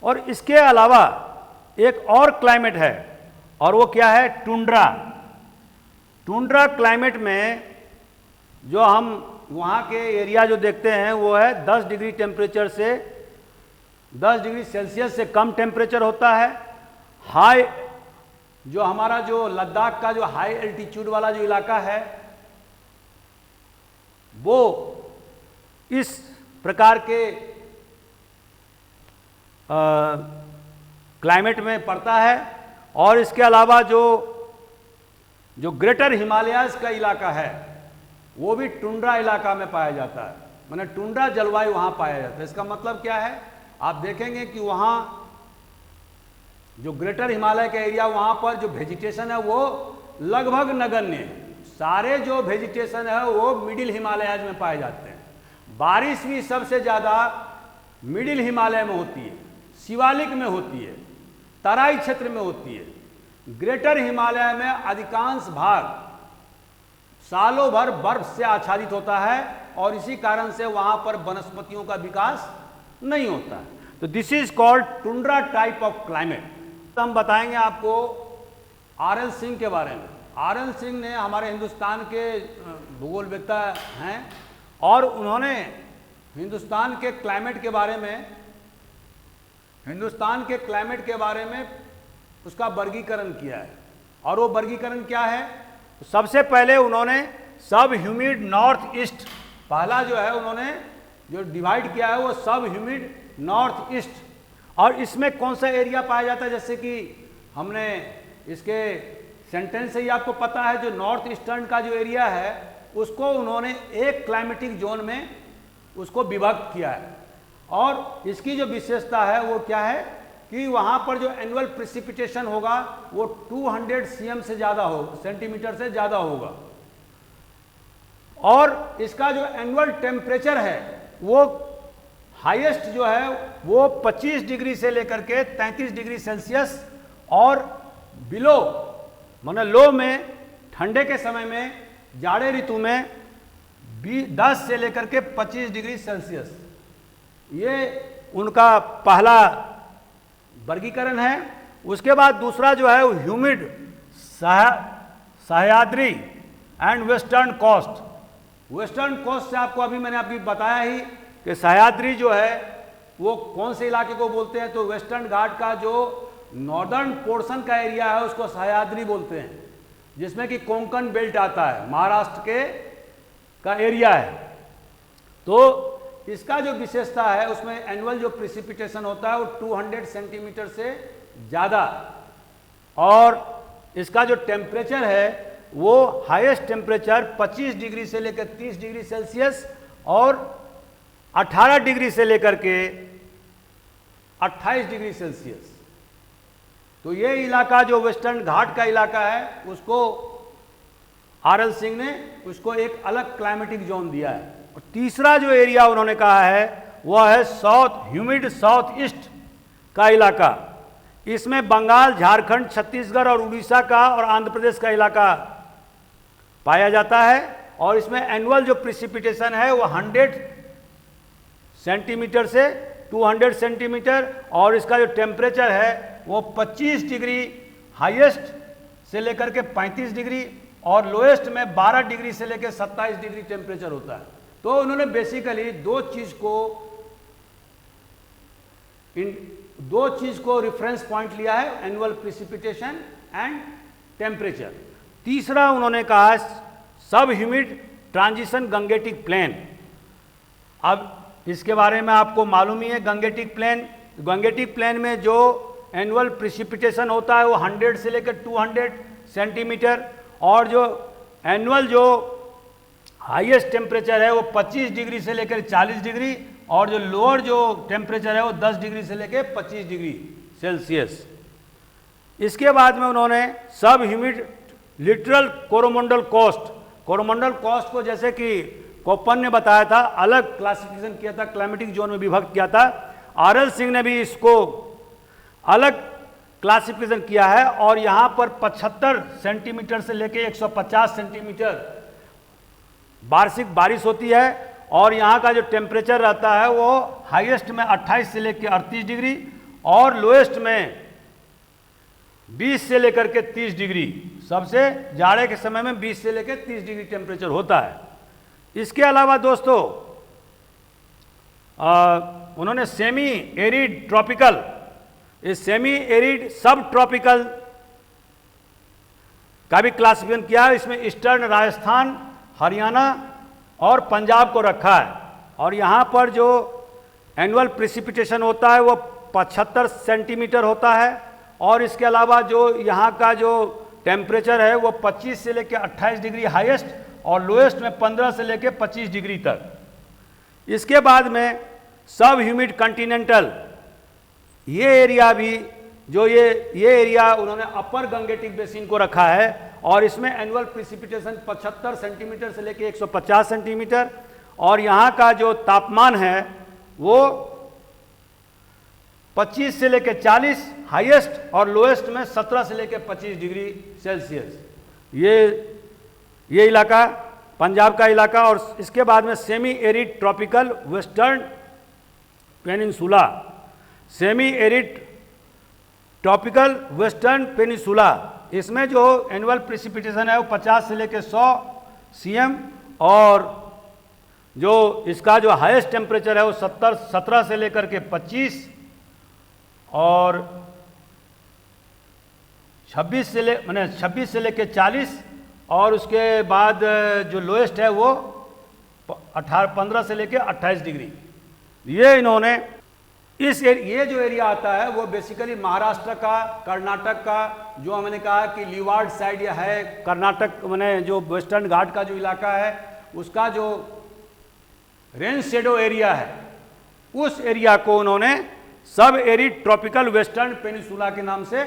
और इसके अलावा एक और क्लाइमेट है और वो क्या है? टुंड्रा। टुंड्रा क्लाइमेट में जो हम वहाँ के एरिया जो देखते हैं वो है 10 डिग्री टेम्परेचर से 10 डिग्री सेल्सियस से कम टेम्परेचर होता है। हाई जो हमारा जो लद्दाख का जो हाई एल्टीट्यूड वाला जो इलाका है वो इस प्रकार के क्लाइमेट में पड़ता है। और इसके अलावा जो ग्रेटर हिमालयाज का इलाका है वो भी टुंड्रा इलाका में पाया जाता है, माने टुंड्रा जलवायु वहाँ पाया जाता है। इसका मतलब क्या है? आप देखेंगे कि वहाँ जो ग्रेटर हिमालय का एरिया वहाँ पर जो वेजिटेशन है वो लगभग नगण्य है। सारे जो वेजिटेशन है वो मिडिल हिमालयाज में पाए जाते हैं। बारिश भी सबसे ज़्यादा मिडिल हिमालय में होती है, शिवालिक में होती है, तराई क्षेत्र में होती है। ग्रेटर हिमालय में अधिकांश भाग सालों भर बर्फ से आच्छादित होता है और इसी कारण से वहाँ पर वनस्पतियों का विकास नहीं होता है। तो this is called tundra type of climate. तो हम बताएंगे आपको आर.एल. सिंह के बारे में। आर.एल. सिंह ने हमारे हिंदुस्तान के भूगोलवेत्ता हैं और उन्होंने हिंदुस्तान के क्लाइमेट के बारे में उसका वर्गीकरण किया है। और वो वर्गीकरण क्या है? सबसे पहले उन्होंने सब ह्यूमिड नॉर्थ ईस्ट, पहला जो है उन्होंने जो डिवाइड किया है वो सब ह्यूमिड नॉर्थ ईस्ट। और इसमें कौन सा एरिया पाया जाता है? जैसे कि हमने इसके सेंटेंस से ही आपको पता है, जो नॉर्थ ईस्टर्न का जो एरिया है उसको उन्होंने एक क्लाइमेटिक जोन में उसको विभक्त किया है। और इसकी जो विशेषता है वो क्या है कि वहां पर जो एनुअल प्रिसिपिटेशन होगा वो 200 सीएम से ज़्यादा हो, सेंटीमीटर से ज़्यादा होगा। और इसका जो एनुअल टेम्परेचर है वो हाईएस्ट जो है वो 25 डिग्री से लेकर के 33 डिग्री सेल्सियस, और बिलो माने लो में ठंडे के समय में, जाड़े ऋतु में 10 से लेकर के 25 डिग्री सेल्सियस, ये उनका पहला वर्गीकरण है। उसके बाद दूसरा जो है वो humid Sahyadri and western coast. Western coast से आपको अभी मैंने अभी बताया ही कि सह्याद्री जो है वो कौन से इलाके को बोलते हैं, तो वेस्टर्न घाट का जो नॉर्दर्न पोर्शन का एरिया है उसको सह्याद्री बोलते हैं, जिसमें कि कोंकण बेल्ट आता है, महाराष्ट्र के का एरिया है। तो इसका जो विशेषता है उसमें एनुअल जो प्रिसिपिटेशन होता है वो 200 सेंटीमीटर से ज़्यादा, और इसका जो टेम्परेचर है वो हाईएस्ट टेम्परेचर 25 डिग्री से लेकर 30 डिग्री सेल्सियस और 18 डिग्री से लेकर के 28 डिग्री सेल्सियस। तो ये इलाका जो वेस्टर्न घाट का इलाका है उसको आर.एल. सिंह ने उसको एक अलग क्लाइमेटिक जोन दिया है। और तीसरा जो एरिया उन्होंने कहा है वह है ह्यूमिड साउथ ईस्ट का इलाका। इसमें बंगाल, झारखंड, छत्तीसगढ़ और उड़ीसा का और आंध्र प्रदेश का इलाका पाया जाता है। और इसमें एनुअल जो प्रिसिपिटेशन है वो 100 सेंटीमीटर से 200 सेंटीमीटर, और इसका जो टेम्परेचर है वो 25 डिग्री हाईएस्ट से लेकर के 35 डिग्री और लोएस्ट में 12 डिग्री से लेकर 27 डिग्री टेम्परेचर होता है। तो उन्होंने बेसिकली दो चीज को रेफरेंस पॉइंट लिया है, एनुअल प्रिसिपिटेशन एंड टेम्परेचर। तीसरा उन्होंने कहा सब ह्यूमिड ट्रांजिशन गंगेटिक प्लेन। अब इसके बारे में आपको मालूम ही है, गंगेटिक प्लेन में जो एनुअल प्रिसिपिटेशन होता है वो 100 से लेकर 200 सेंटीमीटर, और जो एनुअल जो हाईएस्ट टेम्परेचर है वो 25 डिग्री से लेकर 40 डिग्री, और जो लोअर जो टेम्परेचर है वो 10 डिग्री से लेकर 25 डिग्री सेल्सियस। इसके बाद में उन्होंने सब ह्यूमिड लिटरल कोरोमंडल कोस्ट को, जैसे कि कोप्पन ने बताया था, अलग क्लासिफिकेशन किया था, क्लाइमेटिक जोन में विभक्त किया था। आर.एल. सिंह ने भी इसको अलग क्लासिफिकेशन किया है, और यहाँ पर 75 सेंटीमीटर से लेकर 150 सेंटीमीटर वार्षिक बारिश होती है, और यहाँ का जो टेम्परेचर रहता है वो हाईएस्ट में 28 से लेकर 38 डिग्री और लोएस्ट में 20 से लेकर के 30 डिग्री, सबसे जाड़े के समय में 20 से लेकर 30 डिग्री टेम्परेचर होता है। इसके अलावा दोस्तों उन्होंने सेमी एरिड ट्रॉपिकल, इस सेमी एरिड सब ट्रॉपिकल का भी क्लासिफिकेशन किया है। इसमें ईस्टर्न राजस्थान, हरियाणा और पंजाब को रखा है, और यहाँ पर जो एनुअल प्रिसिपिटेशन होता है वो 75 सेंटीमीटर होता है, और इसके अलावा जो यहाँ का जो टेम्परेचर है वो 25 से लेकर 28 डिग्री हाईएस्ट और लोएस्ट में 15 से लेकर 25 डिग्री तक। इसके बाद में सब ह्यूमिड कॉन्टिनेंटल, ये एरिया भी जो ये एरिया उन्होंने अपर गंगेटिक बेसिन को रखा है, और इसमें एनुअल प्रिसिपिटेशन 75 सेंटीमीटर से लेकर 150 सेंटीमीटर, और यहाँ का जो तापमान है वो 25 से लेकर 40 हाईएस्ट और लोएस्ट में 17 से लेकर 25 डिग्री सेल्सियस। ये इलाका पंजाब का इलाका। और इसके बाद में semi arid tropical western peninsula, semi arid tropical western peninsula, इसमें जो एनुअल प्रिसिपिटेशन है वो 50 से लेकर 100 सीएम, और जो इसका जो हाईएस्ट टेम्परेचर है वो 17 से लेकर के 25 और 26 से लेकर 40, और उसके बाद जो लोएस्ट है वो 15 से लेकर 28 डिग्री। ये इन्होंने ये जो एरिया आता है वो बेसिकली महाराष्ट्र का, कर्नाटक का, जो मैंने कहा कि लीवार्ड साइड या है कर्नाटक, मैंने जो वेस्टर्न घाट का जो इलाका है उसका जो रेन शेडो एरिया है उस एरिया को उन्होंने सब एरिड ट्रॉपिकल वेस्टर्न पेनिसुला के नाम से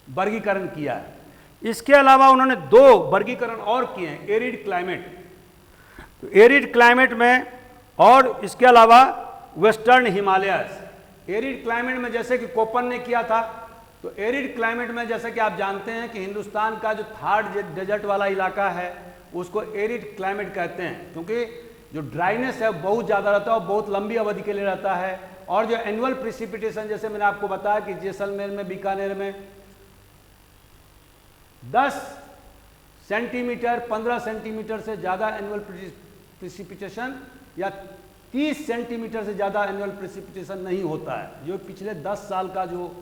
वर्गीकरण किया है। इसके अलावा उन्होंने 2 वर्गीकरण और किए हैं, एरिड क्लाइमेट, तो एरिड क्लाइमेट में, और इसके अलावा वेस्टर्न हिमालयस। एरिड क्लाइमेट में जैसे कि कोपन ने किया था, तो एरिड क्लाइमेट में जैसे कि आप जानते हैं कि हिंदुस्तान का जो थर्ड डेजर्ट वाला इलाका है उसको एरिड क्लाइमेट कहते हैं, क्योंकि जो ड्राइनेस है बहुत ज़्यादा रहता है और बहुत लंबी अवधि के लिए रहता है। और जो एनुअल प्रिसिपिटेशन, जैसे मैंने आपको बताया कि जैसलमेर में, बीकानेर में 10 सेंटीमीटर 15 सेंटीमीटर से ज़्यादा एनुअल प्रिसिपिटेशन या 30 सेंटीमीटर से ज़्यादा एनुअल प्रिसिपिटेशन नहीं होता है। जो पिछले 10 साल का जो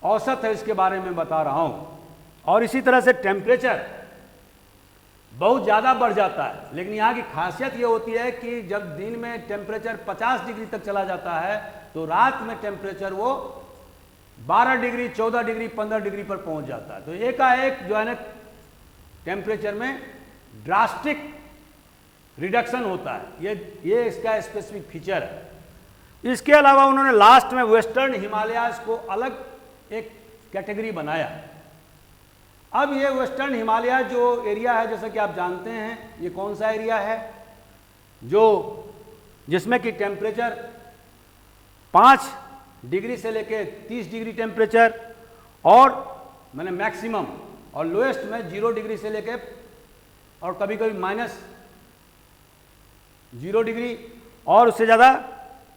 औसत है इसके बारे में बता रहा हूँ। और इसी तरह से टेम्परेचर बहुत ज़्यादा बढ़ जाता है, लेकिन यहाँ की खासियत ये होती है कि जब दिन में टेम्परेचर 50 डिग्री तक चला जाता है तो रात में टेम्परेचर वो 12 डिग्री 14 डिग्री 15 डिग्री पर पहुँच जाता है। तो एकाएक जो है ना टेम्परेचर में ड्रास्टिक रिडक्शन होता है। ये इसका स्पेसिफिक फीचर है। इसके अलावा उन्होंने लास्ट में वेस्टर्न हिमालयाज को अलग एक कैटेगरी बनाया। अब ये वेस्टर्न हिमालय जो एरिया है, जैसा कि आप जानते हैं, ये कौन सा एरिया है जो जिसमें कि टेम्परेचर 5 डिग्री से लेके 30 डिग्री टेम्परेचर, और मैंने मैक्सिमम और लोएस्ट में 0 डिग्री से लेके और कभी कभी -0 डिग्री और उससे ज़्यादा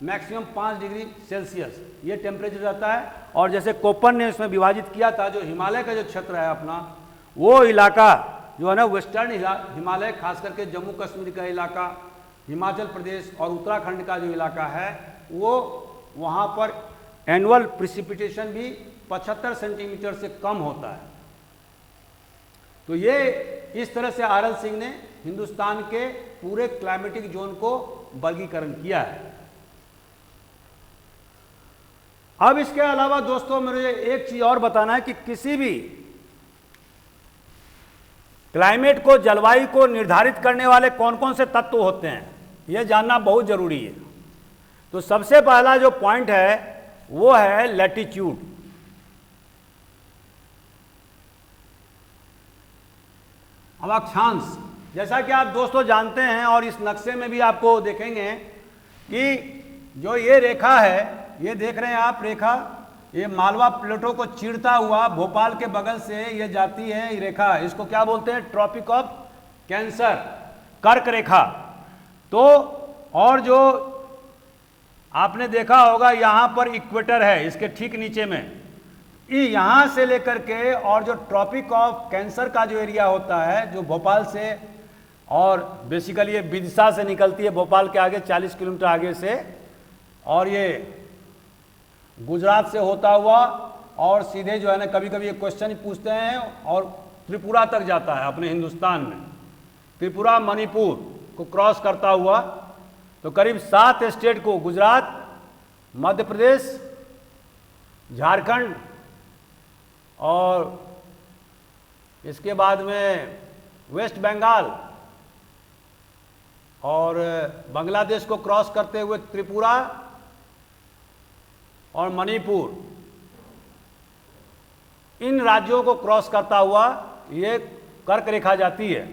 मैक्सिमम 5 डिग्री सेल्सियस ये टेम्परेचर रहता है। और जैसे कोपन ने इसमें विभाजित किया था, जो हिमालय का जो क्षेत्र है अपना, वो इलाका जो है ना वेस्टर्न हिमालय, खास करके जम्मू कश्मीर का इलाका, हिमाचल प्रदेश और उत्तराखंड का जो इलाका है, वो वहाँ पर एनुअल प्रिसिपिटेशन भी 75 सेंटीमीटर से कम होता है। तो ये इस तरह से आर एल सिंह ने हिंदुस्तान के पूरे क्लाइमेटिक जोन को वर्गीकरण किया है। अब इसके अलावा दोस्तों मुझे एक चीज और बताना है कि किसी भी क्लाइमेट को, जलवायु को निर्धारित करने वाले कौन कौन से तत्व होते हैं, यह जानना बहुत जरूरी है। तो सबसे पहला जो पॉइंट है वो है लैटिट्यूड। अब अक्षांश, जैसा कि आप दोस्तों जानते हैं और इस नक्शे में भी आपको देखेंगे कि जो ये रेखा है, ये देख रहे हैं आप रेखा, ये मालवा प्लेटो को चीरता हुआ भोपाल के बगल से ये जाती है ये रेखा, इसको क्या बोलते हैं? ट्रॉपिक ऑफ कैंसर, कर्क रेखा। तो और जो आपने देखा होगा यहाँ पर इक्वेटर है, इसके ठीक नीचे में यहाँ से लेकर के, और जो ट्रॉपिक ऑफ कैंसर का जो एरिया होता है, जो भोपाल से और बेसिकली ये विदिशा से निकलती है, भोपाल के आगे 40 किलोमीटर आगे से, और ये गुजरात से होता हुआ और सीधे जो है ना, कभी कभी ये क्वेश्चन पूछते हैं, और त्रिपुरा तक जाता है अपने हिंदुस्तान में, त्रिपुरा मणिपुर को क्रॉस करता हुआ। तो करीब 7 स्टेट को, गुजरात, मध्य प्रदेश, झारखंड और इसके बाद में वेस्ट बंगाल और बांग्लादेश को क्रॉस करते हुए त्रिपुरा और मणिपुर, इन राज्यों को क्रॉस करता हुआ ये कर्क रेखा जाती है।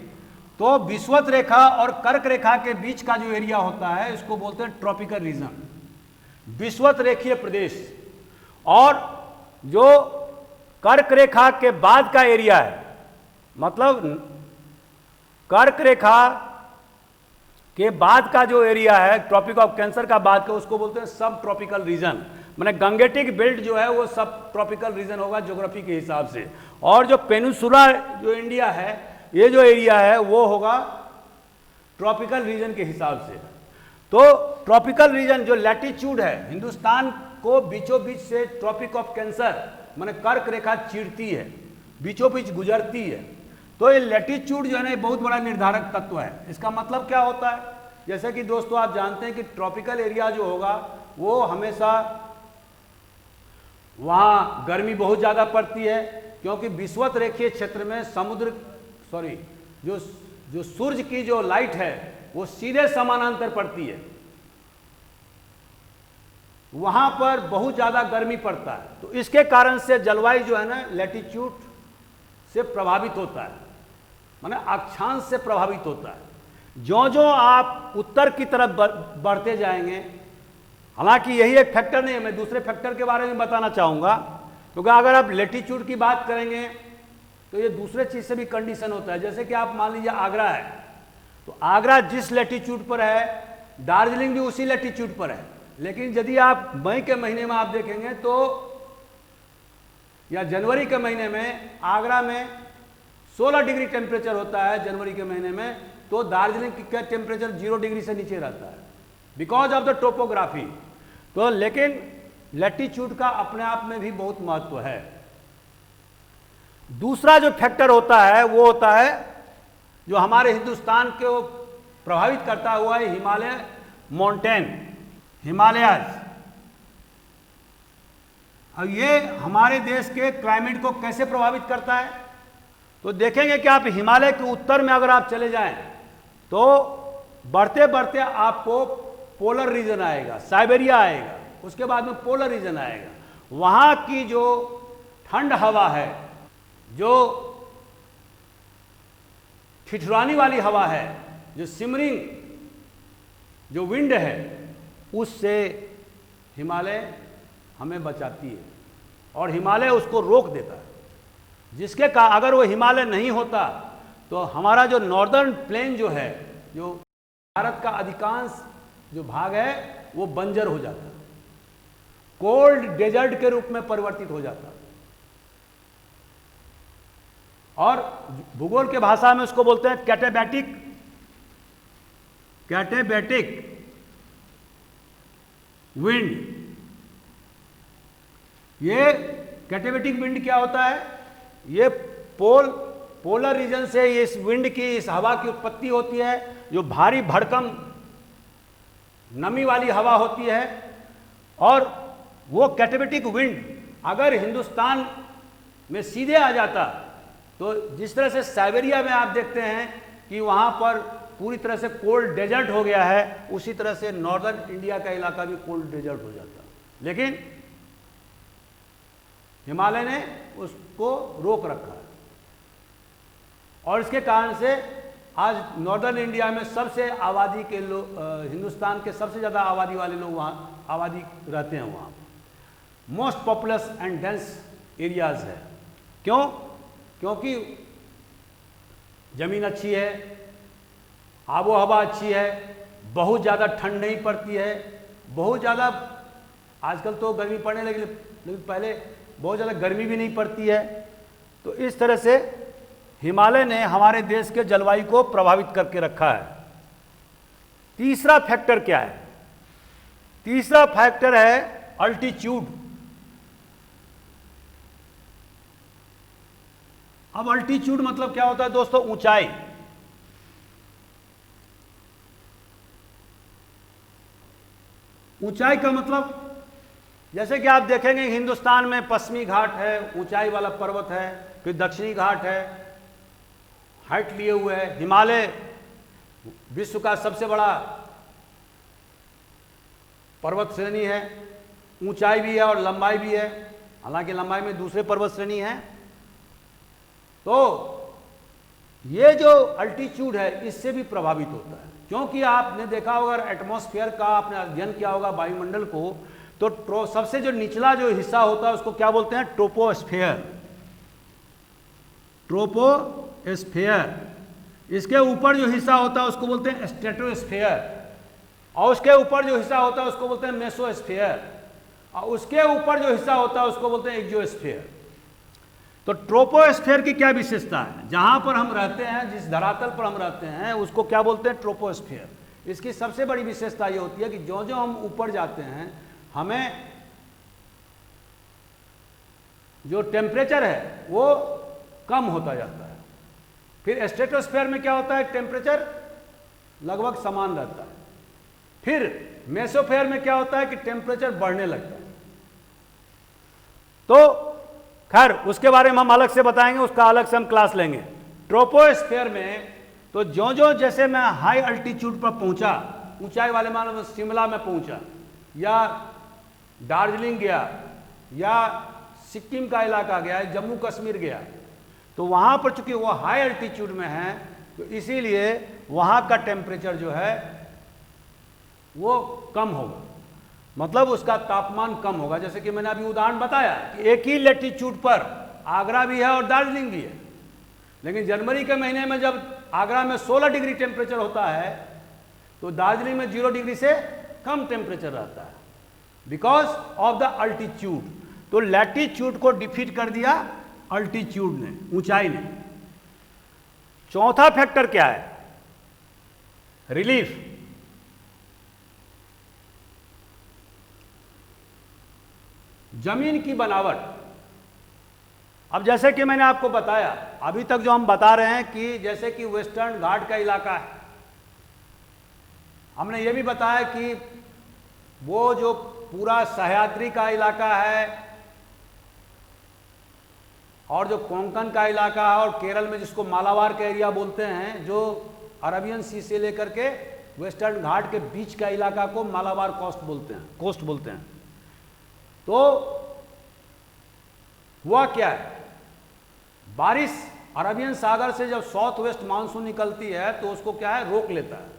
तो विषुवत रेखा और कर्क रेखा के बीच का जो एरिया होता है इसको बोलते हैं ट्रॉपिकल रीजन, विषुवत रेखीय प्रदेश। और जो कर्क रेखा के बाद का एरिया है, मतलब कर्क रेखा के बाद का जो एरिया है, ट्रॉपिक ऑफ कैंसर का बाद का, उसको बोलते हैं सब ट्रॉपिकल रीजन। माने गंगेटिक बेल्ट जो है वो सब ट्रॉपिकल रीजन होगा ज्योग्राफी के हिसाब से। और जो पेनिनसुला जो इंडिया है, ये जो एरिया है वो होगा ट्रॉपिकल रीजन के हिसाब से। तो ट्रॉपिकल रीजन जो लैटिट्यूड है, हिंदुस्तान को बीचों बीच से ट्रॉपिक ऑफ कैंसर माने कर्क रेखा चीरती है, बीचों बीच गुजरती है। तो ये लैटिट्यूड जो है ना बहुत बड़ा निर्धारक तत्व है। इसका मतलब क्या होता है? जैसे कि दोस्तों आप जानते हैं कि ट्रॉपिकल एरिया जो होगा वो हमेशा वहाँ गर्मी बहुत ज़्यादा पड़ती है, क्योंकि विषुवत रेखीय क्षेत्र में जो सूर्य की जो लाइट है वो सीधे समानांतर पड़ती है। वहां पर बहुत ज़्यादा गर्मी पड़ता है, तो इसके कारण से जलवायु जो है ना लैटिट्यूड से प्रभावित होता है, माने अक्षांश से प्रभावित होता है। जो जो आप उत्तर की तरफ बढ़ते जाएंगे, हालांकि यही एक फैक्टर नहीं है, मैं दूसरे फैक्टर के बारे में बताना चाहूँगा, क्योंकि अगर आप लैटिट्यूड की बात करेंगे तो ये दूसरे चीज़ से भी कंडीशन होता है। जैसे कि आप मान लीजिए आगरा है, तो आगरा जिस लैटिट्यूड पर है, दार्जिलिंग भी उसी लैटिट्यूड पर है, लेकिन यदि आप मई के महीने में आप देखेंगे तो या जनवरी के महीने में आगरा में 16 डिग्री टेम्परेचर होता है जनवरी के महीने में, तो दार्जिलिंग का टेम्परेचर 0 डिग्री से नीचे रहता है बिकॉज ऑफ द टोपोग्राफी। तो लेकिन लैटिट्यूड का अपने आप में भी बहुत महत्व है। दूसरा जो फैक्टर होता है वो होता है जो हमारे हिंदुस्तान को प्रभावित करता हुआ है, हिमालय माउंटेन, हिमालयाज। अब ये हमारे देश के क्लाइमेट को कैसे प्रभावित करता है, तो देखेंगे कि आप हिमालय के उत्तर में अगर आप चले जाएं तो बढ़ते बढ़ते आपको पोलर रीजन आएगा, साइबेरिया आएगा, उसके बाद में पोलर रीजन आएगा। वहाँ की जो ठंड हवा है, जो ठिठुरानी वाली हवा है, जो सिमरिंग जो विंड है, उससे हिमालय हमें बचाती है और हिमालय उसको रोक देता है, जिसके का अगर वो हिमालय नहीं होता तो हमारा जो नॉर्दर्न प्लेन जो है, जो भारत का अधिकांश जो भाग है वो बंजर हो जाता, कोल्ड डेजर्ट के रूप में परिवर्तित हो जाता। और भूगोल के भाषा में उसको बोलते हैं कैटाबैटिक विंड। ये कैटाबैटिक विंड क्या होता है, ये पोलर रीजन से इस विंड की, इस हवा की उत्पत्ति होती है, जो भारी भड़कम नमी वाली हवा होती है। और वो कैटाबैटिक विंड अगर हिंदुस्तान में सीधे आ जाता तो जिस तरह से साइबेरिया में आप देखते हैं कि वहाँ पर पूरी तरह से कोल्ड डेजर्ट हो गया है, उसी तरह से नॉर्दर्न इंडिया का इलाका भी कोल्ड डेजर्ट हो जाता, लेकिन हिमालय ने उसको रोक रखा है। और इसके कारण से आज नॉर्दर्न इंडिया में सबसे आबादी के लोग, हिंदुस्तान के सबसे ज़्यादा आबादी वाले लोग वहाँ आबादी रहते हैं, वहाँ most populous and dense areas है। क्यों? क्योंकि ज़मीन अच्छी है, आबो हवा अच्छी है, बहुत ज़्यादा ठंड नहीं पड़ती है, बहुत ज़्यादा, आजकल तो गर्मी पड़ने लगी लेकिन पहले बहुत ज़्यादा गर्मी भी नहीं पड़ती है। तो इस तरह से हिमालय ने हमारे देश के जलवायु को प्रभावित करके रखा है। तीसरा फैक्टर क्या है? तीसरा फैक्टर है अल्टीट्यूड। अब अल्टीट्यूड मतलब क्या होता है दोस्तों? ऊंचाई। ऊंचाई का मतलब जैसे कि आप देखेंगे हिंदुस्तान में पश्चिमी घाट है, ऊंचाई वाला पर्वत है, फिर दक्षिणी घाट है, हाइट लिए हुए है। हिमालय विश्व का सबसे बड़ा पर्वत श्रेणी है, ऊंचाई भी है और लंबाई भी है, हालांकि लंबाई में दूसरे पर्वत श्रेणी है। तो ये जो अल्टीट्यूड है इससे भी प्रभावित होता है, क्योंकि आपने देखा होगा एटमॉस्फेयर का, आपने अध्ययन किया होगा वायुमंडल को, तो सबसे जो निचला जो हिस्सा होता है उसको क्या बोलते हैं? ट्रोपोस्फेयर। ट्रोपोस्फेयर। इसके ऊपर जो हिस्सा होता है उसको बोलते हैं स्ट्रेटोस्फेयर, और उसके ऊपर जो हिस्सा होता है उसको बोलते हैं मेसोस्फेयर, और उसके ऊपर जो हिस्सा होता है उसको बोलते हैं एक्सोस्फेयर। तो ट्रोपोस्फेयर की क्या विशेषता है? जहां पर हम रहते हैं, जिस धरातल पर हम रहते हैं, उसको क्या बोलते हैं? ट्रोपोस्फेयर। इसकी सबसे बड़ी विशेषता ये होती है कि जो जो हम ऊपर जाते हैं, हमें जो टेम्परेचर है वो कम होता जाता है। फिर स्ट्रेटोस्फेयर में क्या होता है? टेम्परेचर लगभग समान रहता है। फिर मेसोस्फेयर में क्या होता है कि टेम्परेचर बढ़ने लगता है। तो खैर उसके बारे में हम अलग से बताएंगे, उसका अलग से हम क्लास लेंगे। ट्रोपोस्फेयर में तो जो जो जैसे मैं हाई अल्टीट्यूड पर पहुंचा, ऊंचाई वाले मान लो शिमला में पहुंचा या दार्जिलिंग गया या सिक्किम का इलाका गया, जम्मू कश्मीर गया, तो वहाँ पर चूंकि वो हाई एल्टीट्यूड में है तो इसीलिए वहाँ का टेम्परेचर जो है वो कम होगा, मतलब उसका तापमान कम होगा। जैसे कि मैंने अभी उदाहरण बताया कि एक ही लैटिट्यूड पर आगरा भी है और दार्जिलिंग भी है, लेकिन जनवरी के महीने में जब आगरा में 16 डिग्री टेम्परेचर होता है तो दार्जिलिंग में 0 डिग्री से कम टेम्परेचर रहता है, बिकॉज ऑफ द अल्टीट्यूड। तो लैटिट्यूड को डिफीट कर दिया अल्टीट्यूड ने, ऊंचाई ने। चौथा फैक्टर क्या है? रिलीफ। जमीन की बनावट। अब जैसे कि मैंने आपको बताया, अभी तक जो हम बता रहे हैं कि जैसे कि वेस्टर्न घाट का इलाका है, हमने ये भी बताया कि वो जो पूरा सह्याद्री का इलाका है और जो कोंकण का इलाका है और केरल में जिसको मालाबार का एरिया बोलते हैं, जो अरबियन सी से लेकर के वेस्टर्न घाट के बीच का इलाका को मालाबार कोस्ट बोलते हैं। तो हुआ क्या है, बारिश अरबियन सागर से जब साउथ वेस्ट मानसून निकलती है तो उसको क्या है, रोक लेता है।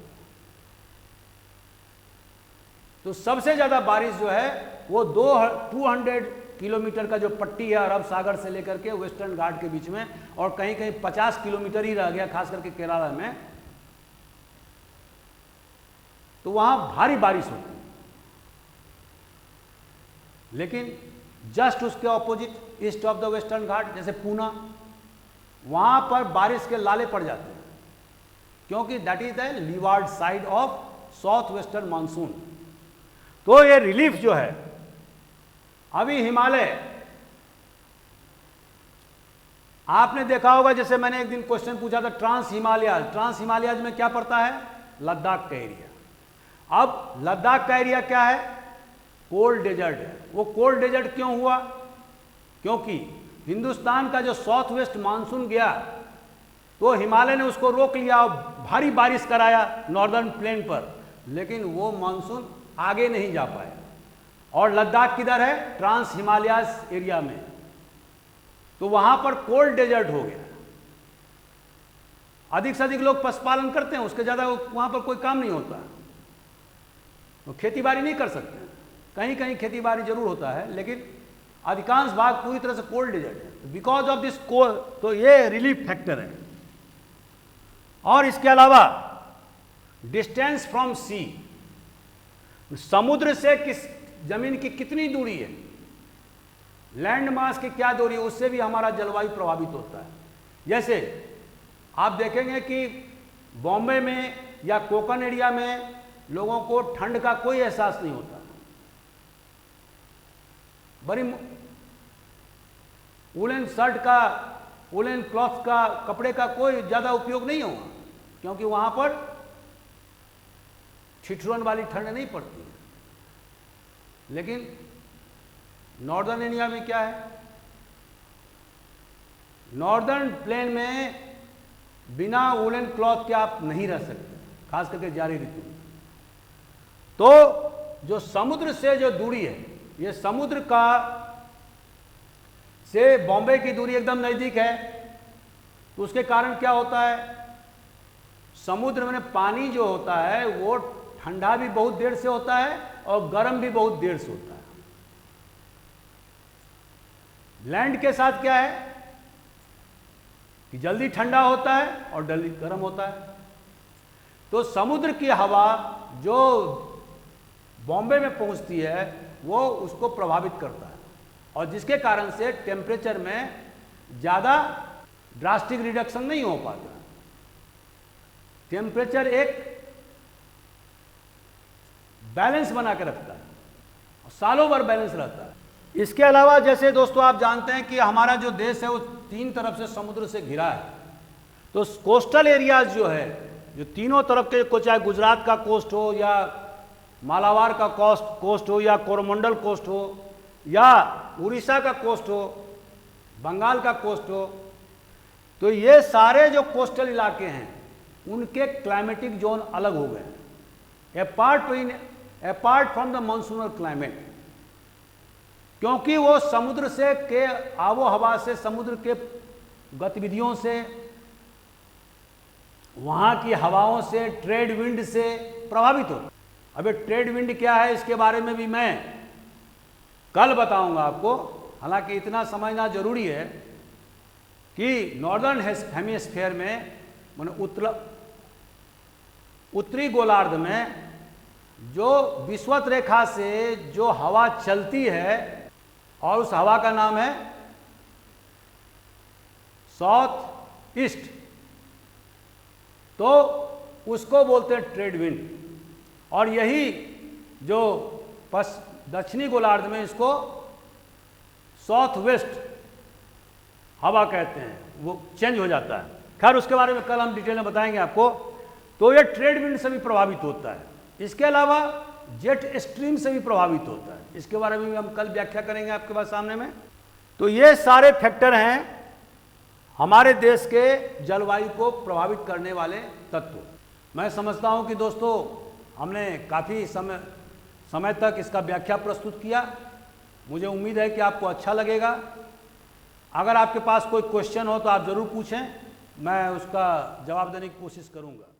तो सबसे ज्यादा बारिश जो है वो 200 किलोमीटर का जो पट्टी है अरब सागर से लेकर के वेस्टर्न घाट के बीच में, और कहीं कहीं 50 किलोमीटर ही रह गया, खास करके केरला में, तो वहां भारी बारिश होती है। लेकिन जस्ट उसके opposite east of the Western Ghat, जैसे पूना, वहां पर बारिश के लाले पड़ जाते हैं, क्योंकि that is the leeward side of south western monsoon. तो ये रिलीफ जो है, अभी हिमालय, आपने देखा होगा, जैसे मैंने एक दिन क्वेश्चन पूछा था, ट्रांस हिमालयाज में क्या पड़ता है? लद्दाख का एरिया। अब लद्दाख का एरिया क्या है? कोल्ड डेजर्ट है। वो कोल्ड डेजर्ट क्यों हुआ? क्योंकि हिंदुस्तान का जो साउथ वेस्ट मानसून गया तो हिमालय ने उसको रोक लिया और भारी बारिश कराया नॉर्दर्न प्लेन पर, लेकिन वो मानसून आगे नहीं जा पाया। और लद्दाख किधर है? ट्रांस हिमालयाज एरिया में, तो वहां पर कोल्ड डेजर्ट हो गया। अधिक से अधिक लोग पशुपालन करते हैं, उसके ज्यादा वहां पर कोई काम नहीं होता, वो खेती बाड़ी नहीं कर सकते। कहीं कहीं खेती बाड़ी जरूर होता है, लेकिन अधिकांश भाग पूरी तरह से कोल्ड डेजर्ट है। बिकॉज ऑफ दिस कोल्ड, तो ये रिलीफ फैक्टर है। और इसके अलावा डिस्टेंस फ्रॉम सी, समुद्र से किस जमीन की कितनी दूरी है, लैंड मास की क्या दूरी है, उससे भी हमारा जलवायु प्रभावित होता है। जैसे आप देखेंगे कि बॉम्बे में या कोंकण एरिया में लोगों को ठंड का कोई एहसास नहीं होता, बड़ी वुलन शर्ट का, वुलन क्लॉथ का, कपड़े का कोई ज्यादा उपयोग नहीं होगा, क्योंकि वहां पर ठिठुरन वाली ठंड नहीं पड़ती है। लेकिन नॉर्दर्न इंडिया में क्या है, नॉर्दर्न प्लेन में बिना वुलन क्लॉथ के आप नहीं रह सकते, खास करके जारी ऋतु में। तो जो समुद्र से जो दूरी है, ये समुद्र का से बॉम्बे की दूरी एकदम नजदीक है, तो उसके कारण क्या होता है, समुद्र में पानी जो होता है वो ठंडा भी बहुत देर से होता है और गर्म भी बहुत देर से होता है। लैंड के साथ क्या है कि जल्दी ठंडा होता है और जल्दी गर्म होता है। तो समुद्र की हवा जो बॉम्बे में पहुंचती है वो उसको प्रभावित करता है, और जिसके कारण से टेम्परेचर में ज्यादा ड्रास्टिक रिडक्शन नहीं हो पाता। टेम्परेचर एक बैलेंस बना के रखता है और सालों भर बैलेंस रहता है। इसके अलावा जैसे दोस्तों आप जानते हैं कि हमारा जो देश है वो 3 तरफ से समुद्र से घिरा है, तो कोस्टल एरियाज जो है, जो तीनों तरफ के, को चाहे गुजरात का कोस्ट हो या मालाबार का कोस्ट हो या कोरोमंडल कोस्ट हो या उड़ीसा का कोस्ट हो, बंगाल का कोस्ट हो, तो ये सारे जो कोस्टल इलाके हैं उनके क्लाइमेटिक जोन अलग हो गए, apart from the monsoonal climate. क्योंकि वो समुद्र से के आबो हवा से, समुद्र के गतिविधियों से, वहाँ की हवाओं से, ट्रेड विंड से प्रभावित होता है। अब ये ट्रेड विंड क्या है इसके बारे में भी मैं कल बताऊंगा आपको। हालांकि इतना समझना जरूरी है कि नॉर्दर्न हेमिस्फीयर में, माने उत्तरी गोलार्ध में जो विषुवत रेखा से जो हवा चलती है, और उस हवा का नाम है साउथ ईस्ट, तो उसको बोलते हैं ट्रेड विंड। और यही जो दक्षिणी गोलार्ध में इसको साउथ वेस्ट हवा कहते हैं, वो चेंज हो जाता है। खैर उसके बारे में कल हम डिटेल में बताएंगे आपको। तो ये ट्रेड विंड से भी प्रभावित होता है। इसके अलावा जेट स्ट्रीम से भी प्रभावित होता है, इसके बारे में भी हम कल व्याख्या करेंगे आपके पास सामने में। तो ये सारे फैक्टर हैं हमारे देश के जलवायु को प्रभावित करने वाले तत्व। मैं समझता हूं कि दोस्तों हमने काफ़ी समय तक इसका व्याख्या प्रस्तुत किया। मुझे उम्मीद है कि आपको अच्छा लगेगा। अगर आपके पास कोई क्वेश्चन हो तो आप ज़रूर पूछें, मैं उसका जवाब देने की कोशिश करूंगा।